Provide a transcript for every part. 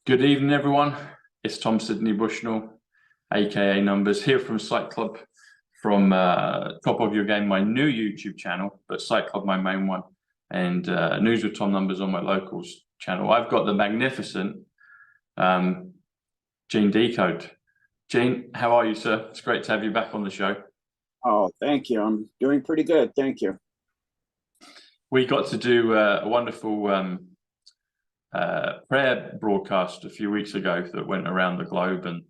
Good evening, everyone. It's Tom Sydney Bushnell, aka Numbers, here from Psych.Club, from Top of Your Game, my new YouTube channel, but Psych.Club, my main one, and News with Tom Numbers on my locals channel. I've got the magnificent Gene DECODE. Gene, how are you, sir? It's great to have you back on the show. Oh, thank you. I'm doing pretty good. Thank you. We got to do a wonderful prayer broadcast a few weeks ago that went around the globe, and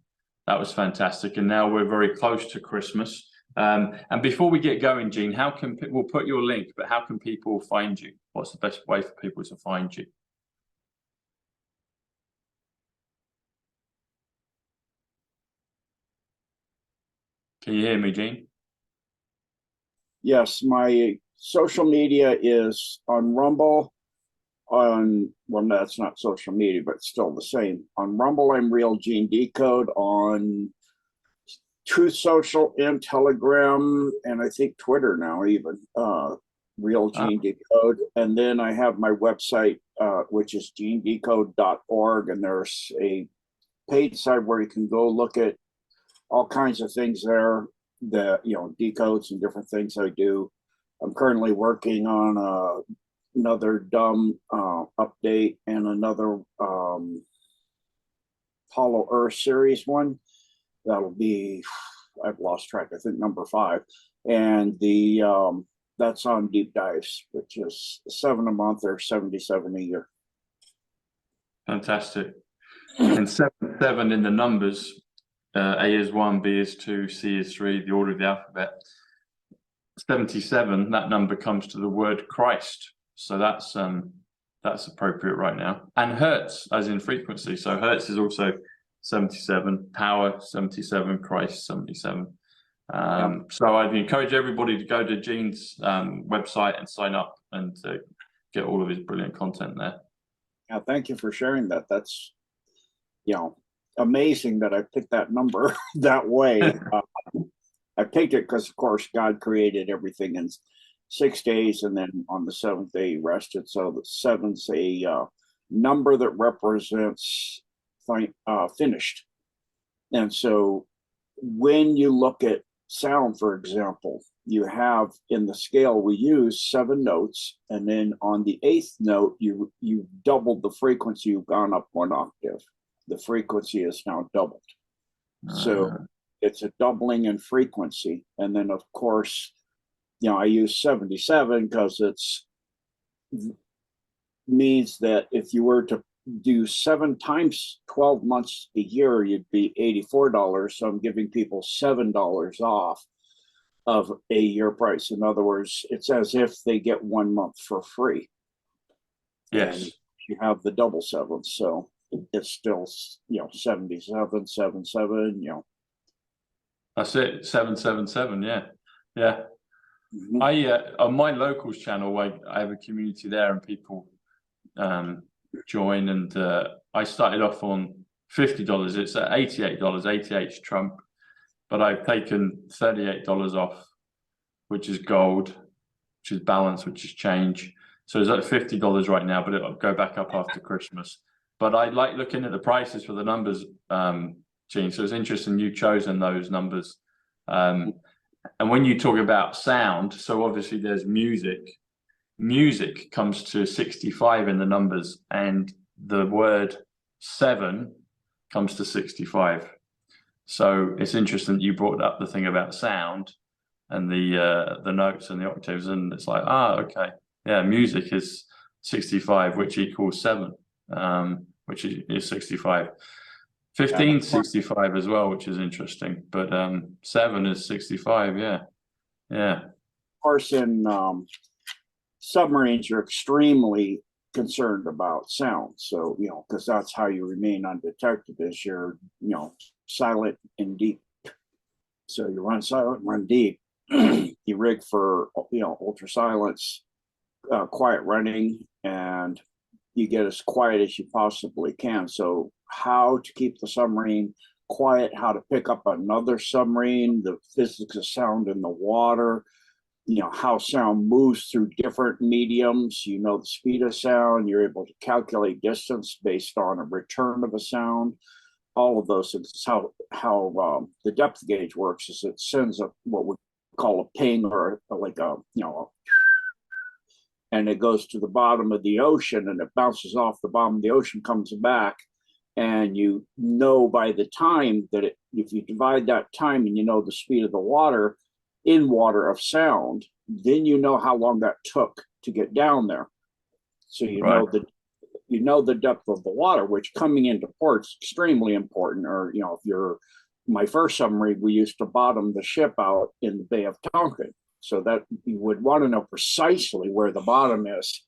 that was fantastic. And now we're very close to Christmas. And before we get going, Gene, how can we'll put your link, but how can people find you? What's the best way for people to find you? Can you hear me, Gene? Yes, my social media is on Rumble. Well, that's not social media, but still the same. On Rumble, I'm Real Gene DECODE. On Truth Social and Telegram, and I think Twitter now even, Real Gene DECODE. And then I have my website, which is genedecode.org, and there's a paid site where you can go look at all kinds of things there, decodes and different things I do. I'm currently working on another dumb update and another Hollow Earth series one. That'll be, I've lost track, I think number 5. And that's on Deep Dives, which is 7 a month or 77 a year. Fantastic. And 7 in the numbers. A is 1, B is 2, C is 3, the order of the alphabet. 77, that number comes to the word Christ. So that's appropriate right now. And hertz, as in frequency. So hertz is also 77, power 77, Christ 77. So I'd encourage everybody to go to Gene's website and sign up and get all of his brilliant content there. Yeah, thank you for sharing that. That's, amazing that I picked that number that way. I picked it because, of course, God created everything in 6 days, and then on the 7th day he rested. So the 7's a number that represents finished. And so when you look at sound, for example, you have in the scale we use 7 notes, and then on the 8th note you doubled the frequency. You've gone up 1 octave. The frequency is now doubled. So it's a doubling in frequency. And then, of course, I use 77 because it's means that if you were to do 7 times 12 months a year, you'd be $84. So I'm giving people $7 off of a year price. In other words, it's as if they get 1 month for free. Yes. And you have the double 7. So it's still, 77, 77, That's it, 777, yeah. Mm-hmm. On my locals channel, I have a community there, and people join, and I started off on $50. It's at $88, 88's Trump, but I've taken $38 off, which is gold, which is balance, which is change. So it's at $50 right now, but it'll go back up after Christmas. But I like looking at the prices for the numbers, Gene. So it's interesting you've chosen those numbers. And when you talk about sound, so obviously there's music. Music comes to 65 in the numbers, and the word 7 comes to 65. So it's interesting that you brought up the thing about sound and the notes and the octaves, and it's like, okay, yeah, music is 65, which equals 7. Which is 65. 15 is 65 as well, which is interesting. But 7 is 65, yeah. Of course, in submarines, you're extremely concerned about sound. So, because that's how you remain undetected, is you're, silent and deep. So you run silent, run deep. You rig for, ultra silence, quiet running, and you get as quiet as you possibly can. So how to keep the submarine quiet, how to pick up another submarine, the physics of sound in the water, how sound moves through different mediums. You know the speed of sound. You're able to calculate distance based on a return of a sound. All of those things. How the depth gauge works is it sends what we call a ping, or like and it goes to the bottom of the ocean, and it bounces off the bottom of the ocean, comes back, and you know by the time that if you divide that time and you know the speed of the water in water of sound, then you know how long that took to get down there. So you know the depth of the water, which coming into port is extremely important. Or if you're my first submarine, we used to bottom the ship out in the Bay of Tonkin, so that you would want to know precisely where the bottom is.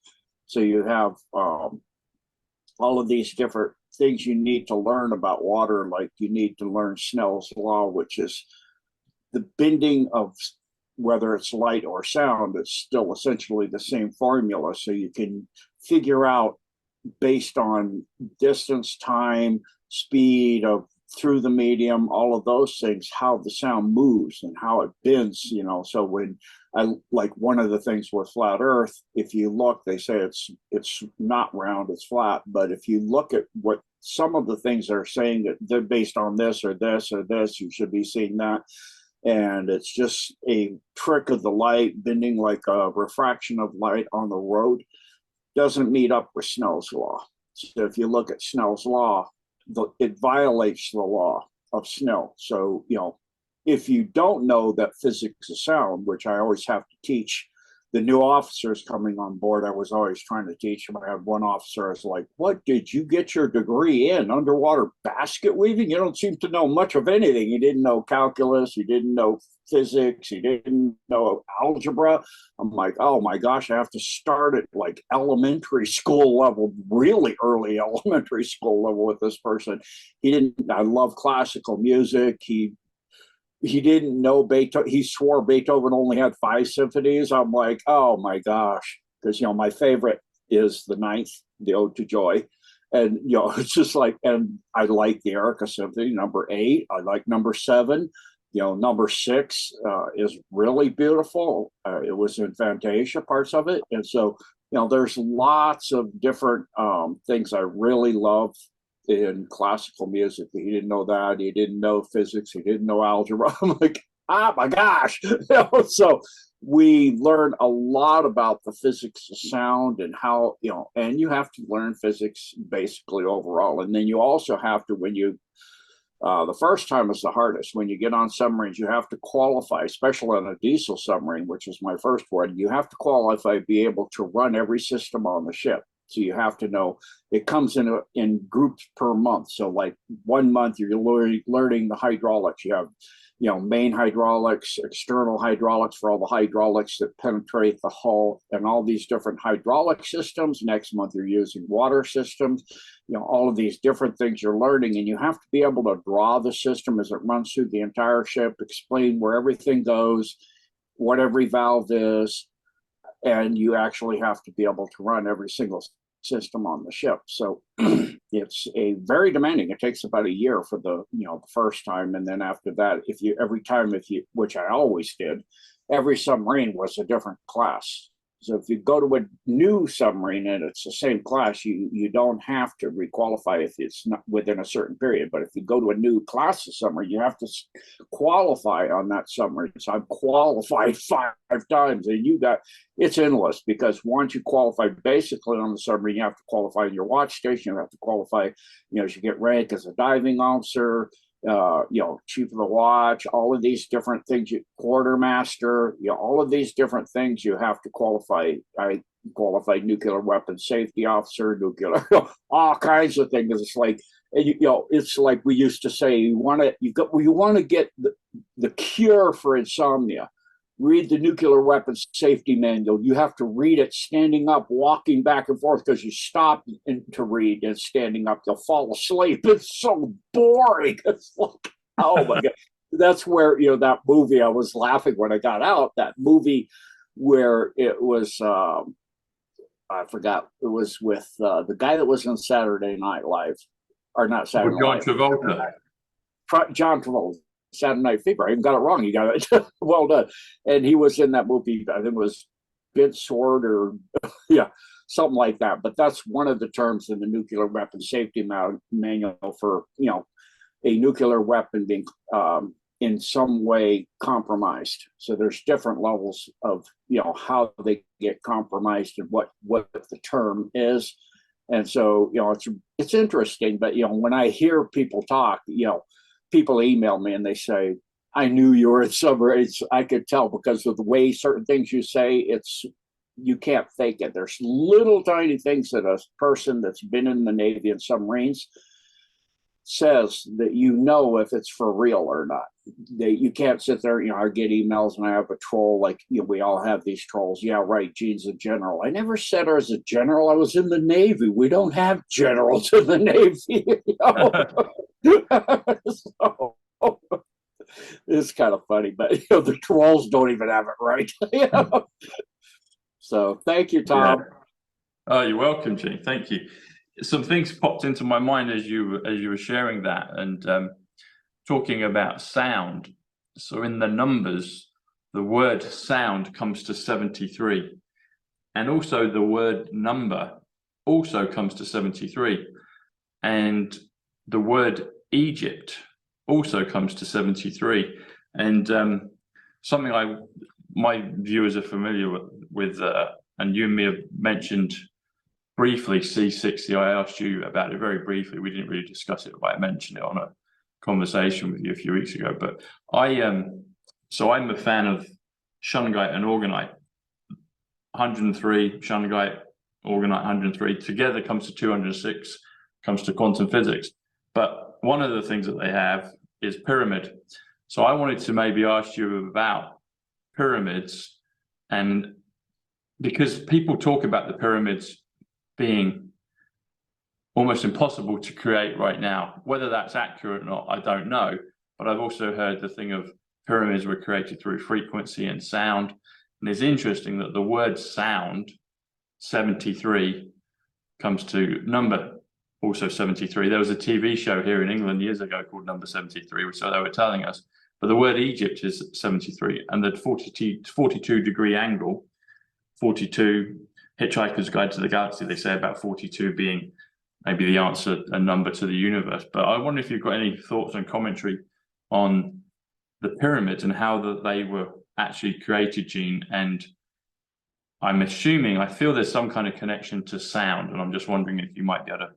So you have all of these different things you need to learn about water. Like you need to learn Snell's law, which is the bending of whether it's light or sound. It's still essentially the same formula. So you can figure out based on distance, time, speed of through the medium, all of those things, how the sound moves and how it bends, So when one of the things with flat Earth, if you look, they say it's not round, it's flat. But if you look at what some of the things are saying that they're based on this or this or this, you should be seeing that. And it's just a trick of the light bending, like a refraction of light on the road. Doesn't meet up with Snell's law. So if you look at Snell's law, it violates the law of Snell. So, if you don't know that physics is sound, which I always have to teach the new officers coming on board, I was always trying to teach them. I had one officer, I was like, what did you get your degree in? Underwater basket weaving? You don't seem to know much of anything. You didn't know calculus, you didn't know physics, you didn't know algebra. I'm like, oh my gosh, I have to start at like elementary school level, really early elementary school level with this person. I love classical music. He didn't know Beethoven. He swore Beethoven only had 5 symphonies. I'm like, oh my gosh. Because, my favorite is the 9th, the Ode to Joy. And, it's just like, and I like the Uric Symphony, number 8. I like number 7. Number 6 is really beautiful. It was in Fantasia, parts of it. And so, there's lots of different things I really love in classical music. He didn't know that. He didn't know physics. He didn't know algebra. I'm like, oh my gosh. So we learn a lot about the physics of sound and how, and you have to learn physics basically overall. And then you also have to, when you, the first time is the hardest. When you get on submarines, you have to qualify, especially on a diesel submarine, which was my first one. You have to qualify, be able to run every system on the ship. So you have to know it comes in groups per month. So like 1 month you're learning the hydraulics. You have, main hydraulics, external hydraulics for all the hydraulics that penetrate the hull, and all these different hydraulic systems. Next month you're using water systems. All of these different things you're learning, and you have to be able to draw the system as it runs through the entire ship, explain where everything goes, what every valve is. And you actually have to be able to run every single system on the ship. So it's a very demanding. It takes about a year for the first time, and then after that, which I always did, every submarine was a different class. So if you go to a new submarine and it's the same class, you don't have to requalify if it's not within a certain period. But if you go to a new class of submarine, you have to qualify on that submarine. So I've qualified 5 times, and it's endless, because once you qualify basically on the submarine, you have to qualify in your watch station. You have to qualify, as you get rank as a diving officer, chief of the watch, all of these different things, quartermaster, all of these different things you have to qualify. I qualified nuclear weapons safety officer, all kinds of things. It's like, it's like we used to say, you want to get the cure for insomnia. Read the nuclear weapons safety manual. You have to read it standing up, walking back and forth, because you stop to read and standing up, you'll fall asleep. It's so boring. It's like, oh my God. That's where, that movie, I was laughing when I got out, that movie where it was, I forgot, it was with the guy that was on Saturday Night Live, or not Saturday Night John Live. Travolta. John Travolta. Saturday Night Fever. I even got it wrong. You got it well done. And he was in that movie. I think it was Bit Sword or yeah, something like that. But that's one of the terms in the nuclear weapon safety manual for, you know, a nuclear weapon being in some way compromised. So there's different levels of, you know, how they get compromised and what the term is. And so, you know, it's interesting, but, you know, when I hear people talk, you know, people email me and they say, I knew you were at submarines. I could tell because of the way certain things you say, you can't fake it. There's little tiny things that a person that's been in the Navy and submarines says that you know if it's for real or not. You can't sit there, you know, I get emails and I have a troll, like, you know, we all have these trolls. Yeah, right, Gene's a general. I never said I was a general. I was in the Navy. We don't have generals in the Navy. You know? So, it's kind of funny, but, you know, the trolls don't even have it right. You know? So thank you, Tom. Yeah. Oh, you're welcome, Gene. Thank you. Some things popped into my mind as you were sharing that and talking about sound. So in the numbers, the word sound comes to 73, and also the word number also comes to 73, and the word Egypt also comes to 73. And something my viewers are familiar with, and you and me have mentioned briefly C60. I asked you about it very briefly. We didn't really discuss it, but I mentioned it on a conversation with you a few weeks ago. But so I'm a fan of shungite and orgonite. 103 shungite, orgonite 103 together comes to 206, comes to quantum physics. But one of the things that they have is pyramid. So I wanted to maybe ask you about pyramids, and because people talk about the pyramids being almost impossible to create right now. Whether that's accurate or not, I don't know. But I've also heard the thing of pyramids were created through frequency and sound. And it's interesting that the word sound, 73, comes to number also 73. There was a TV show here in England years ago called Number 73, so they were telling us. But the word Egypt is 73, and the 42 degree angle, 42, Hitchhiker's Guide to the Galaxy, they say about 42 being maybe the answer, a number to the universe. But I wonder if you've got any thoughts and commentary on the pyramids and how they were actually created, Gene. And I'm assuming, I feel there's some kind of connection to sound, and I'm just wondering if you might be able to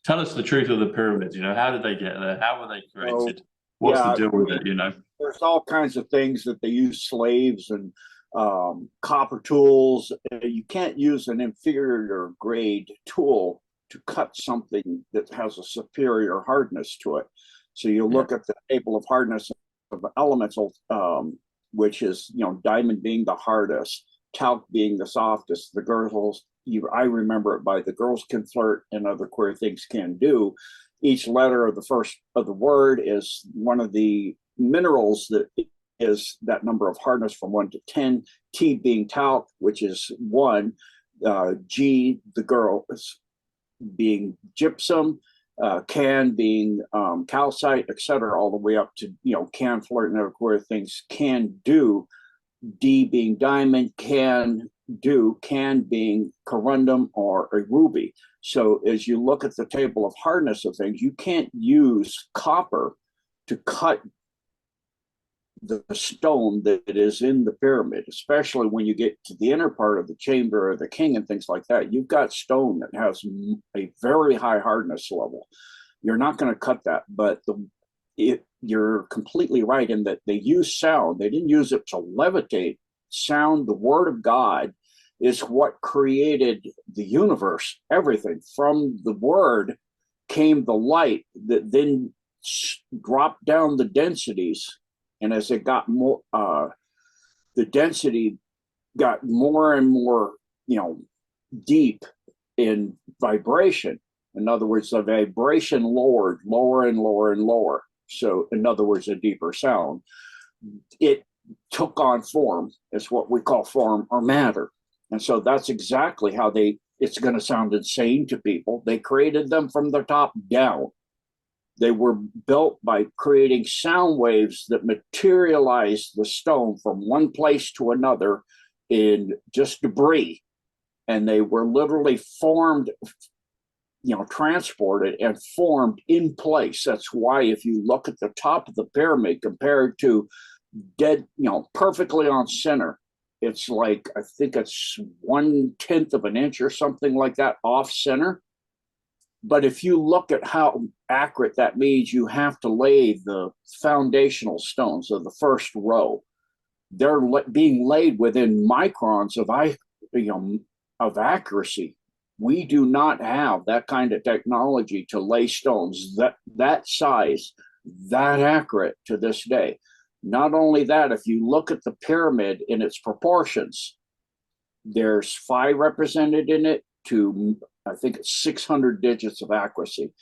tell us the truth of the pyramids. You know, how did they get there? How were they created? What's the deal with it, you know? There's all kinds of things that they use, slaves and copper tools. You can't use an inferior grade tool to cut something that has a superior hardness to it. So you look at the table of hardness of elemental, which is, you know, diamond being the hardest, talc being the softest. The girls, I remember it by the girls can flirt and other queer things can do. Each letter of the first of the word is one of the minerals that is that number of hardness from 1 to 10. T being talc, which is 1. G, the girl, being gypsum. Can being calcite, etc., all the way up to, you know, can flirt and other queer things can do. D being diamond, can being corundum or a ruby. So as you look at the table of hardness of things, you can't use copper to cut the stone that is in the pyramid, especially when you get to the inner part of the chamber of the king and things like that. You've got stone that has a very high hardness level. You're not going to cut that, but you're completely right in that they use sound. They didn't use it to levitate. Sound, the word of God, is what created the universe. Everything from the word came the light that then dropped down the densities. And as it got more, the density got more and more, you know, deep in vibration. In other words, the vibration lowered, lower and lower and lower. So, in other words, a deeper sound. It took on form. It's what we call form or matter. And so that's exactly how it's going to sound insane to people. They created them from the top down. They were built by creating sound waves that materialized the stone from one place to another in just debris. And they were literally formed, transported and formed in place. That's why if you look at the top of the pyramid compared to dead, perfectly on center, it's like, I think it's 1/10 of an inch or something like that off center. But if you look at how accurate that means, you have to lay the foundational stones of the first row. They're being laid within microns of accuracy. We do not have that kind of technology to lay stones that size, that accurate to this day. Not only that, if you look at the pyramid in its proportions, there's phi represented in it to, I think it's 600 digits of accuracy.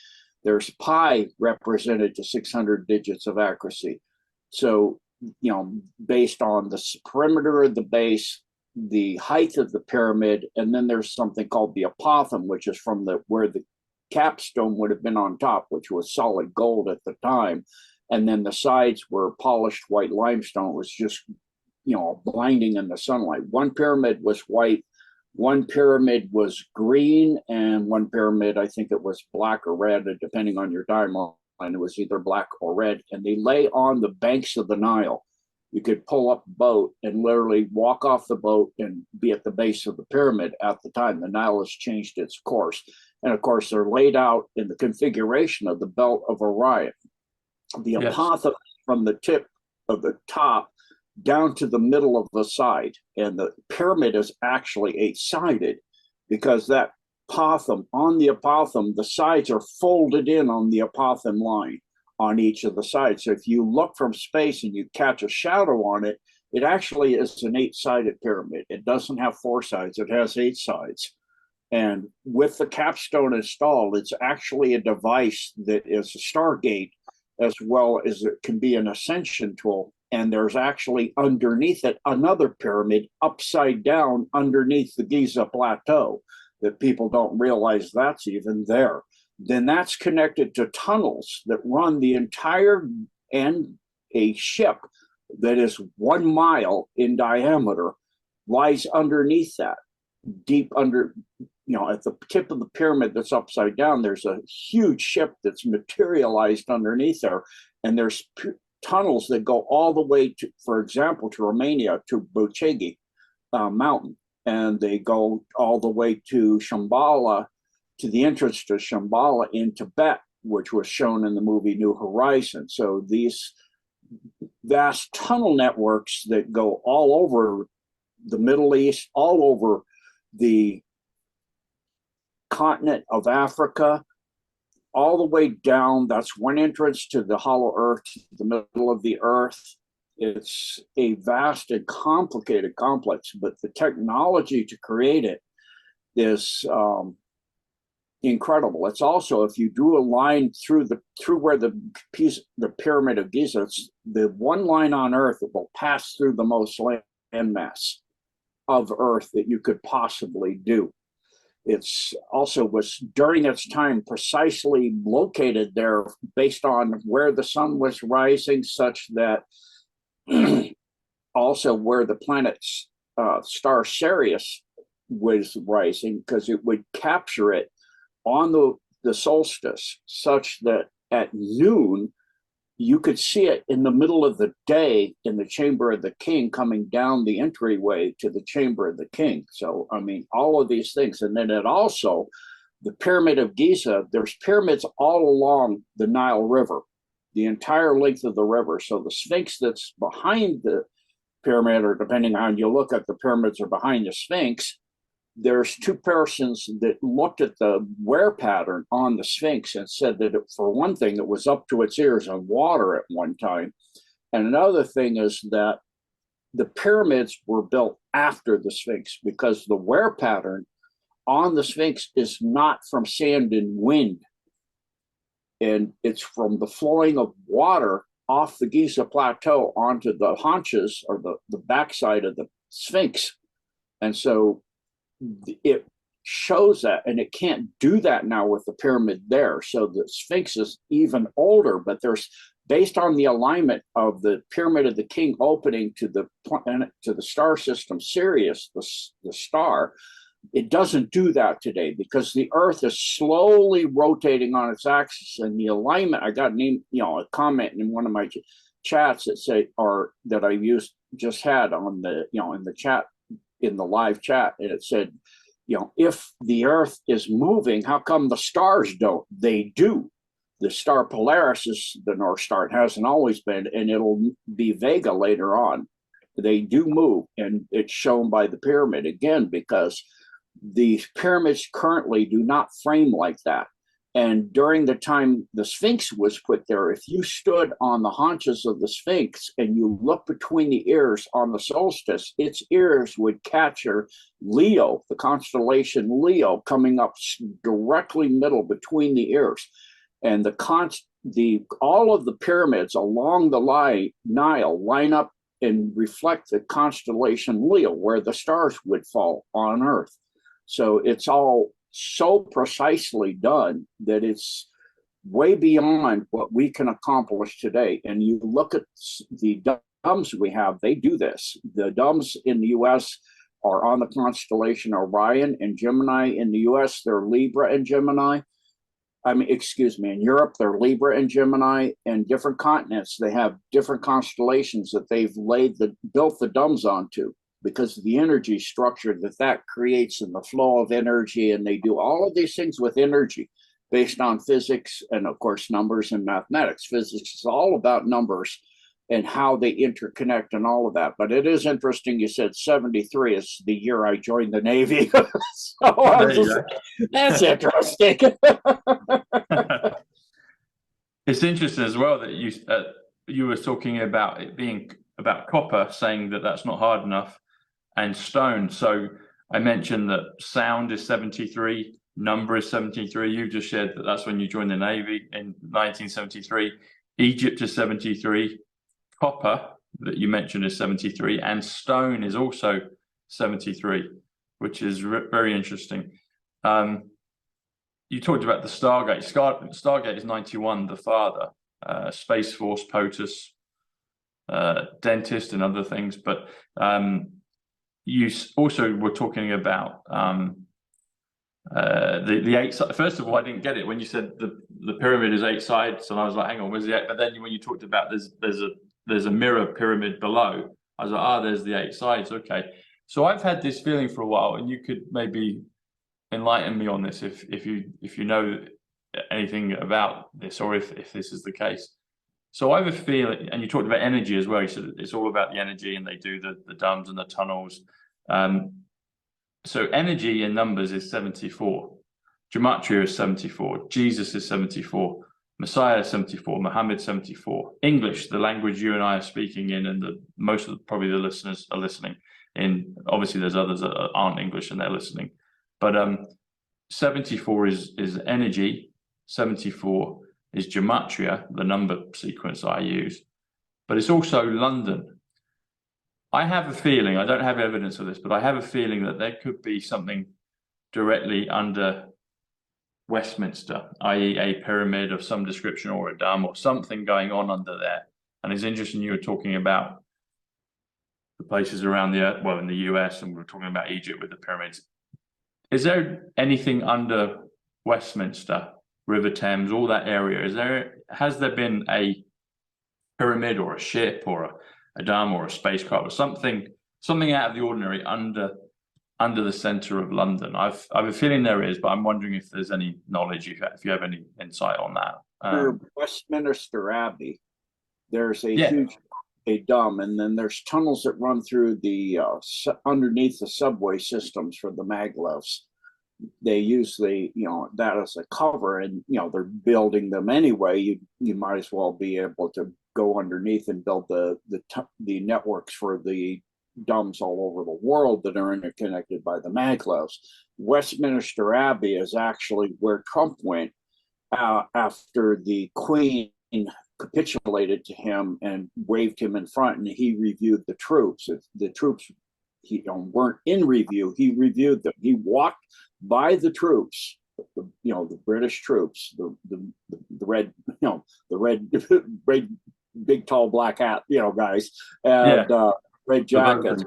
There's pi represented to 600 digits of accuracy. So, based on the perimeter of the base, the height of the pyramid, and then there's something called the apothem, which is from where the capstone would have been on top, which was solid gold at the time. And then the sides were polished white limestone. It was just, blinding in the sunlight. One pyramid was white, one pyramid was green, and one pyramid, I think it was black or red, depending on your timeline. It was either black or red. And they lay on the banks of the Nile. You could pull up a boat and literally walk off the boat and be at the base of the pyramid at the time. The Nile has changed its course. And of course, they're laid out in the configuration of the belt of Orion. The apothem from the tip of the top down to the middle of the side. And the pyramid is actually 8-sided because that apothem, on the apothem, the sides are folded in on the apothem line on each of the sides. So if you look from space and you catch a shadow on it, it actually is an 8-sided pyramid. It doesn't have 4 sides, it has 8 sides. And with the capstone installed, it's actually a device that is a stargate, as well as it can be an ascension tool. And there's actually underneath it another pyramid upside down underneath the Giza plateau that people don't realize that's even there. Then that's connected to tunnels that run the entire, and a ship that is 1 mile in diameter lies underneath that, deep under, at the tip of the pyramid that's upside down. There's a huge ship that's materialized underneath there, and there's tunnels that go all the way to, for example, to Romania, to Bucegi mountain, and they go all the way to Shambhala, to the entrance to Shambhala in Tibet, which was shown in the movie New Horizon. So these vast tunnel networks that go all over the Middle East, all over the continent of Africa, all the way down. That's one entrance to the hollow earth, the middle of the earth. It's a vast and complicated complex, but the technology to create it is incredible. It's also, if you drew a line through where the pyramid of Giza, it's the one line on Earth that will pass through the most landmass of Earth that you could possibly do. It's also was during its time precisely located there based on where the sun was rising, such that also where the planet's star Sirius was rising, because it would capture it on the solstice, such that at noon you could see it in the middle of the day in the chamber of the king, coming down the entryway to the chamber of the king. So, I mean, all of these things. And then it also, the pyramid of Giza, there's pyramids all along the Nile River, the entire length of the river. So the Sphinx that's behind the pyramid, or depending on you look at, the pyramids are behind the Sphinx. There's 2 persons that looked at the wear pattern on the Sphinx and said that, for one thing, it was up to its ears in water at one time. And another thing is that the pyramids were built after the Sphinx, because the wear pattern on the Sphinx is not from sand and wind. And it's from the flowing of water off the Giza plateau onto the haunches, or the backside of the Sphinx. And so shows that, and it can't do that now with the pyramid there. So the Sphinx is even older, but there's, based on the alignment of the Pyramid of the King opening to the planet, to the star system Sirius, the star, it doesn't do that today because the Earth is slowly rotating on its axis, and the alignment. I got a comment in one of my chats that say, or that I just had on the, in the chat, in the live chat, and it said, if the Earth is moving, how come the stars don't? They do. The star Polaris is the North Star. It hasn't always been, and it'll be Vega later on. They do move, and it's shown by the pyramid again, because the pyramids currently do not frame like that. And during the time the Sphinx was put there, if you stood on the haunches of the Sphinx and you look between the ears on the solstice, its ears would capture Leo, the constellation Leo, coming up directly middle between the ears. And all of the pyramids along the Nile line up and reflect the constellation Leo, where the stars would fall on Earth. So it's all so precisely done that it's way beyond what we can accomplish today. And you look at the domes we have, they do this. The domes in the US are on the constellation Orion and Gemini. In the US, they're Libra and Gemini. In Europe, they're Libra and Gemini. And different continents, they have different constellations that they've built the domes onto, because of the energy structure that creates and the flow of energy. And they do all of these things with energy based on physics and, of course, numbers and mathematics. Physics is all about numbers and how they interconnect and all of that. But it is interesting, you said 73 is the year I joined the Navy. That's interesting. It's interesting as well that you were talking about it being about copper, saying that that's not hard enough, and stone. So I mentioned that sound is 73, number is 73. You just shared that that's when you joined the Navy in 1973. Egypt is 73. Copper that you mentioned is 73, and stone is also 73, which is very interesting. You talked about the Stargate. Stargate is 91, the father, Space Force, POTUS, dentist, and other things. But you also were talking about the 8 sides. First of all, I didn't get it when you said the pyramid is 8 sides, and I was like, hang on, where's the 8? But then when you talked about there's a mirror pyramid below, I was like, there's the 8 sides. Okay, so I've had this feeling for a while, and you could maybe enlighten me on this if you know anything about this, or if this is the case. So I have a feeling, and you talked about energy as well. You said it's all about the energy, and they do the domes and the tunnels. So energy in numbers is 74. Gematria is 74. Jesus is 74. Messiah is 74. Muhammad 74. English, the language you and I are speaking in, and most of probably the listeners are listening in. Obviously, there's others that aren't English and they're listening. But 74 is energy. 74 is gematria, the number sequence I use, but it's also London. I have a feeling, I don't have evidence of this, but I have a feeling that there could be something directly under Westminster, i.e. a pyramid of some description, or a dome, or something going on under there. And it's interesting you were talking about the places around the earth, well, in the US, and we were talking about Egypt with the pyramids. Is there anything under Westminster, River Thames, all that area? Has there been a pyramid or a ship or a dome or a spacecraft or something out of the ordinary under the center of London? I have a feeling there is, but I'm wondering if there's any knowledge, if you have any insight on that. For Westminster Abbey, there's a huge dome, and then there's tunnels that run through the underneath the subway systems for the maglevs. They use that as a cover, and they're building them anyway. You might as well be able to go underneath and build the networks for the domes all over the world that are interconnected by the maglevs. Westminster Abbey is actually where Trump went after the Queen capitulated to him and waved him in front, and he reviewed the troops. The troops weren't in review. He reviewed them. He walked by the troops, the British troops, the red, the red, red, big tall black hat, guys, and red jackets.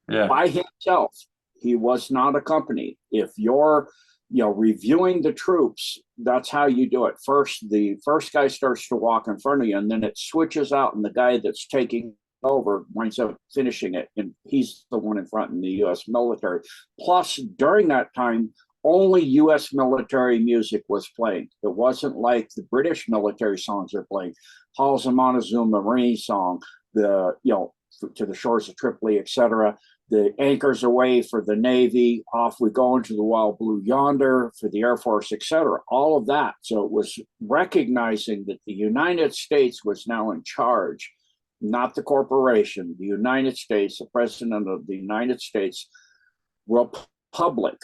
Yeah. By himself. He was not accompanied. If you're reviewing the troops, that's how you do it. First, the first guy starts to walk in front of you, and then it switches out, and the guy that's taking over winds up finishing it, and he's the one in front in the U.S. military. Plus, during that time, only U.S. military music was playing. It wasn't like the British military songs are playing. Halls of Montezuma Marine song, To the Shores of Tripoli, etc. The anchors away for the Navy, off we go into the wild blue yonder for the Air Force, etc. All of that. So it was recognizing that the United States was now in charge, not the corporation. The United States, the president of the United States Republic.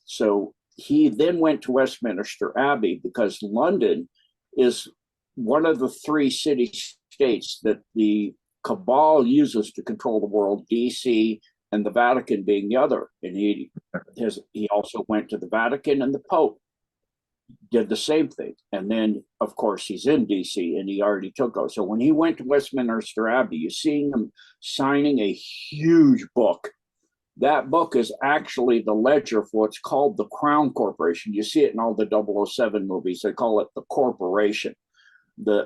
So he then went to Westminster Abbey because London is one of the three city-states that the cabal uses to control the world, DC and the Vatican being the other. And he also went to the Vatican, and the Pope did the same thing. And then, of course, he's in DC, and he already took over. So when he went to Westminster Abbey, you're seeing him signing a huge book. That book is actually the ledger for what's called the Crown Corporation. You see it in all the 007 movies. They call it the corporation.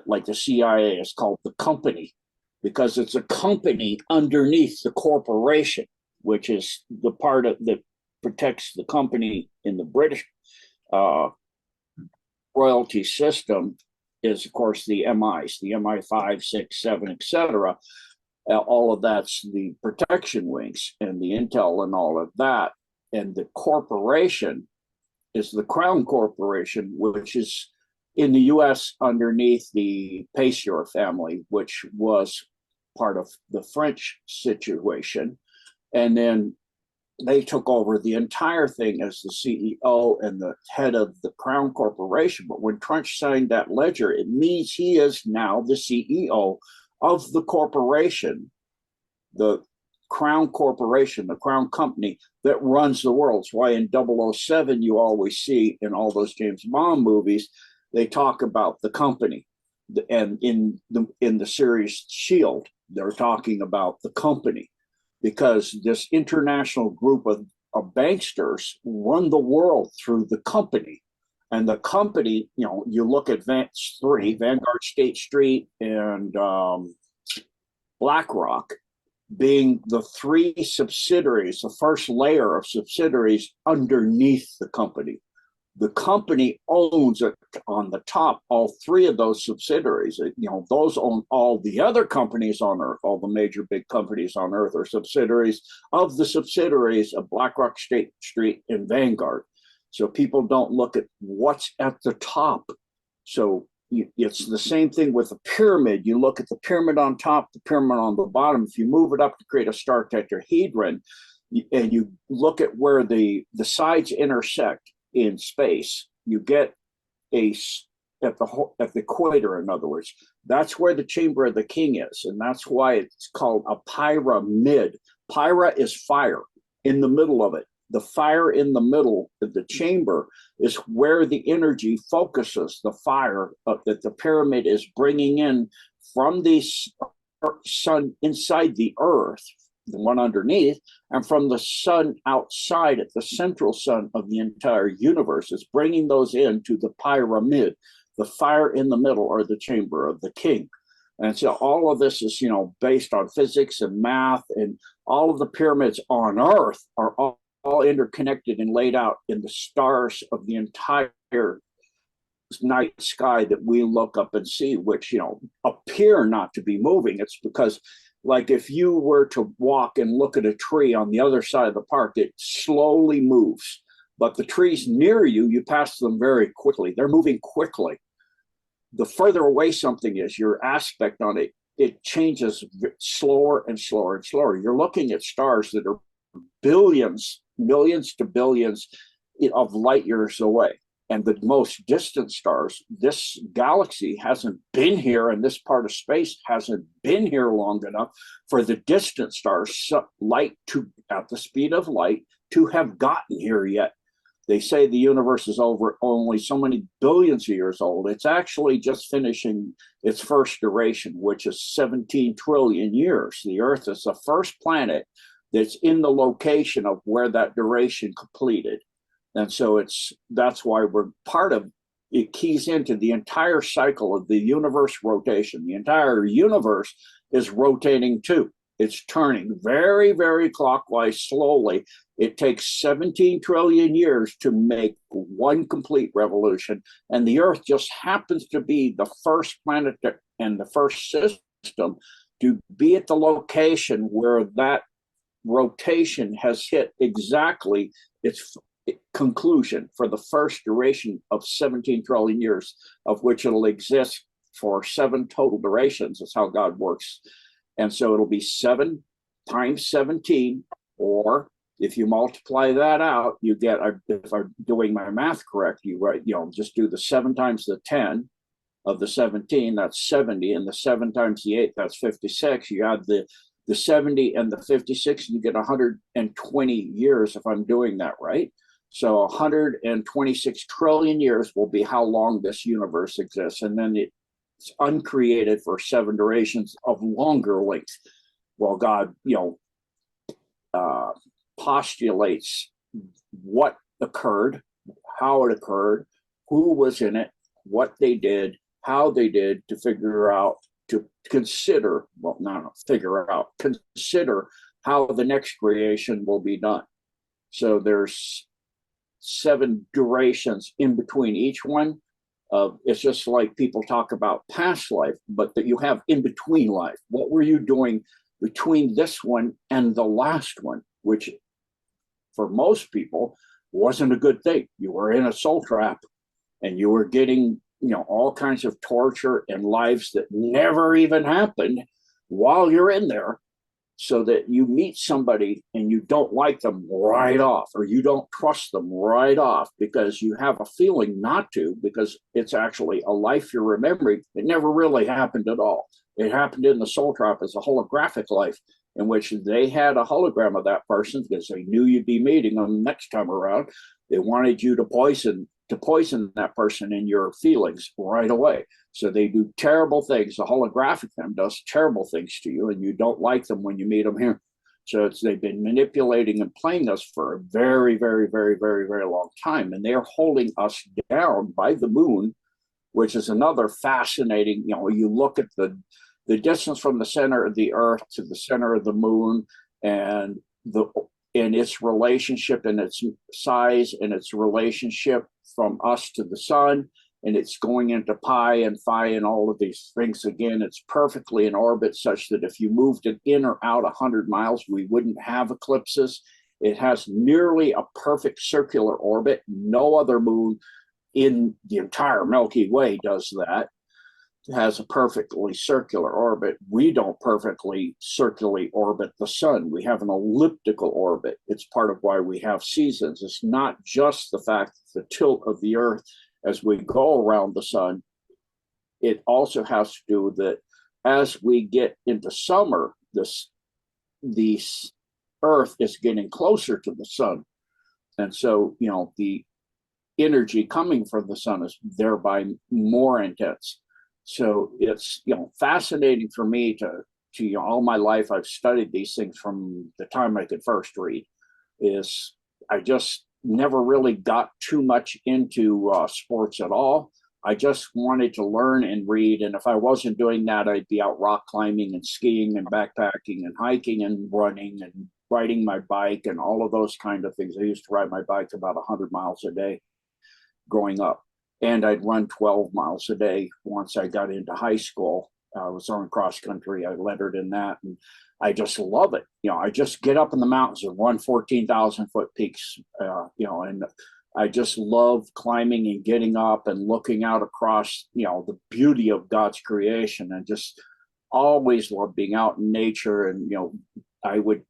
Like the CIA is called the company, because it's a company underneath the corporation, which is the part that protects the company in the British royalty system is, of course, the MIs, the MI5, 6, 7, etc. All of that's the protection wings and the intel and all of that. And the corporation is the Crown Corporation, which is in the U.S. underneath the Pasteur family, which was part of the French situation. And then they took over the entire thing as the CEO and the head of the Crown Corporation. But when Trench signed that ledger, it means he is now the CEO of the corporation, the Crown Corporation, the Crown Company that runs the world. It's why in 007 you always see in all those James Bond movies, they talk about the company. And in the series Shield, they're talking about the company, because this international group of banksters run the world through the company. And the company, you look at Vanguard, State Street, and BlackRock being the three subsidiaries, the first layer of subsidiaries underneath the company. The company owns it on the top, all three of those subsidiaries. Those own all the other companies on Earth. All the major big companies on Earth are subsidiaries of the subsidiaries of BlackRock, State Street, and Vanguard. So people don't look at what's at the top. So it's the same thing with the pyramid. You look at the pyramid on top, the pyramid on the bottom. If you move it up to create a star tetrahedron, and you look at where the sides intersect in space, you get at the equator, in other words. That's where the chamber of the king is, and that's why it's called a pyramid. Pyra is fire in the middle of it. The fire in the middle of the chamber is where the energy focuses, the fire that the pyramid is bringing in from the sun inside the earth, the one underneath, and from the sun outside at the central sun of the entire universe. Is bringing those into the pyramid, the fire in the middle, or the chamber of the king. And so all of this is, based on physics and math, and all of the pyramids on Earth are all interconnected and laid out in the stars of the entire night sky that we look up and see, which, appear not to be moving. It's because, like, if you were to walk and look at a tree on the other side of the park, it slowly moves. But the trees near you, you pass them very quickly. They're moving quickly. The further away something is, your aspect on it, it changes slower and slower and slower. You're looking at stars that are billions, millions to billions of light years away. and the most distant stars, this galaxy hasn't been here, and this part of space hasn't been here long enough for the distant stars, light to at the speed of light, to have gotten here yet. They say the universe is over only so many billions of years old. It's actually just finishing its first duration, which is 17 trillion years. The Earth is the first planet that's in the location of where that duration completed. And so that's why we're part of it, keys into the entire cycle of the universe rotation. The entire universe is rotating too. It's turning very, very clockwise slowly. It takes 17 trillion years to make one complete revolution. And the Earth just happens to be the first planet and the first system to be at the location where that rotation has hit exactly its conclusion for the first duration of 17 trillion years, of which it'll exist for 7 total durations. That's how God works. And so it'll be 7 times 17, or if you multiply that out, you get, if I'm doing my math correct, just do the 7 times the 10 of the 17, that's 70, and the 7 times the 8, that's 56. You add the 70 and the 56, you get 120 years, if I'm doing that right. So 126 trillion years will be how long this universe exists. And then it's uncreated for 7 durations of longer length. Well, God, postulates what occurred, how it occurred, who was in it, what they did, how they did, to figure out, to consider, well, not figure out, consider how the next creation will be done. So there's 7 durations in between each one. It's just like people talk about past life, but that you have in between life. What were you doing between this one and the last one, which for most people wasn't a good thing. You were in a soul trap, and you were getting, all kinds of torture and lives that never even happened while you're in there, so that you meet somebody and you don't like them right off, or you don't trust them right off because you have a feeling not to, because it's actually a life you're remembering. It never really happened at all. It happened in the soul trap as a holographic life, in which they had a hologram of that person because they knew you'd be meeting them next time around. They wanted you to poison that person in your feelings right away. So they do terrible things. The holographic them does terrible things to you, and you don't like them when you meet them here. So they've been manipulating and playing us for a very, very, very, very, very long time. And they're holding us down by the moon, which is another fascinating, you look at the distance from the center of the Earth to the center of the moon, and its relationship and its size and its relationship from us to the sun, and it's going into pi and phi and all of these things. Again, it's perfectly in orbit such that if you moved it in or out 100 miles, we wouldn't have eclipses. It has nearly a perfect circular orbit. No other moon in the entire Milky Way does that. It has a perfectly circular orbit. We don't perfectly circularly orbit the sun. We have an elliptical orbit. It's part of why we have seasons. It's not just the fact that the tilt of the Earth as we go around the sun. It also has to do with that as we get into summer, the Earth is getting closer to the sun. And so, the energy coming from the sun is thereby more intense. So it's, fascinating for me to all my life, I've studied these things from the time I could first read. I just never really got too much into sports at all. I just wanted to learn and read. And if I wasn't doing that, I'd be out rock climbing and skiing and backpacking and hiking and running and riding my bike and all of those kind of things. I used to ride my bike about 100 miles a day growing up. And I'd run 12 miles a day once I got into high school. I was on cross country. I lettered in that. And I just love it. I just get up in the mountains and run 14,000 foot peaks, and I just love climbing and getting up and looking out across, the beauty of God's creation, and just always love being out in nature. And, I would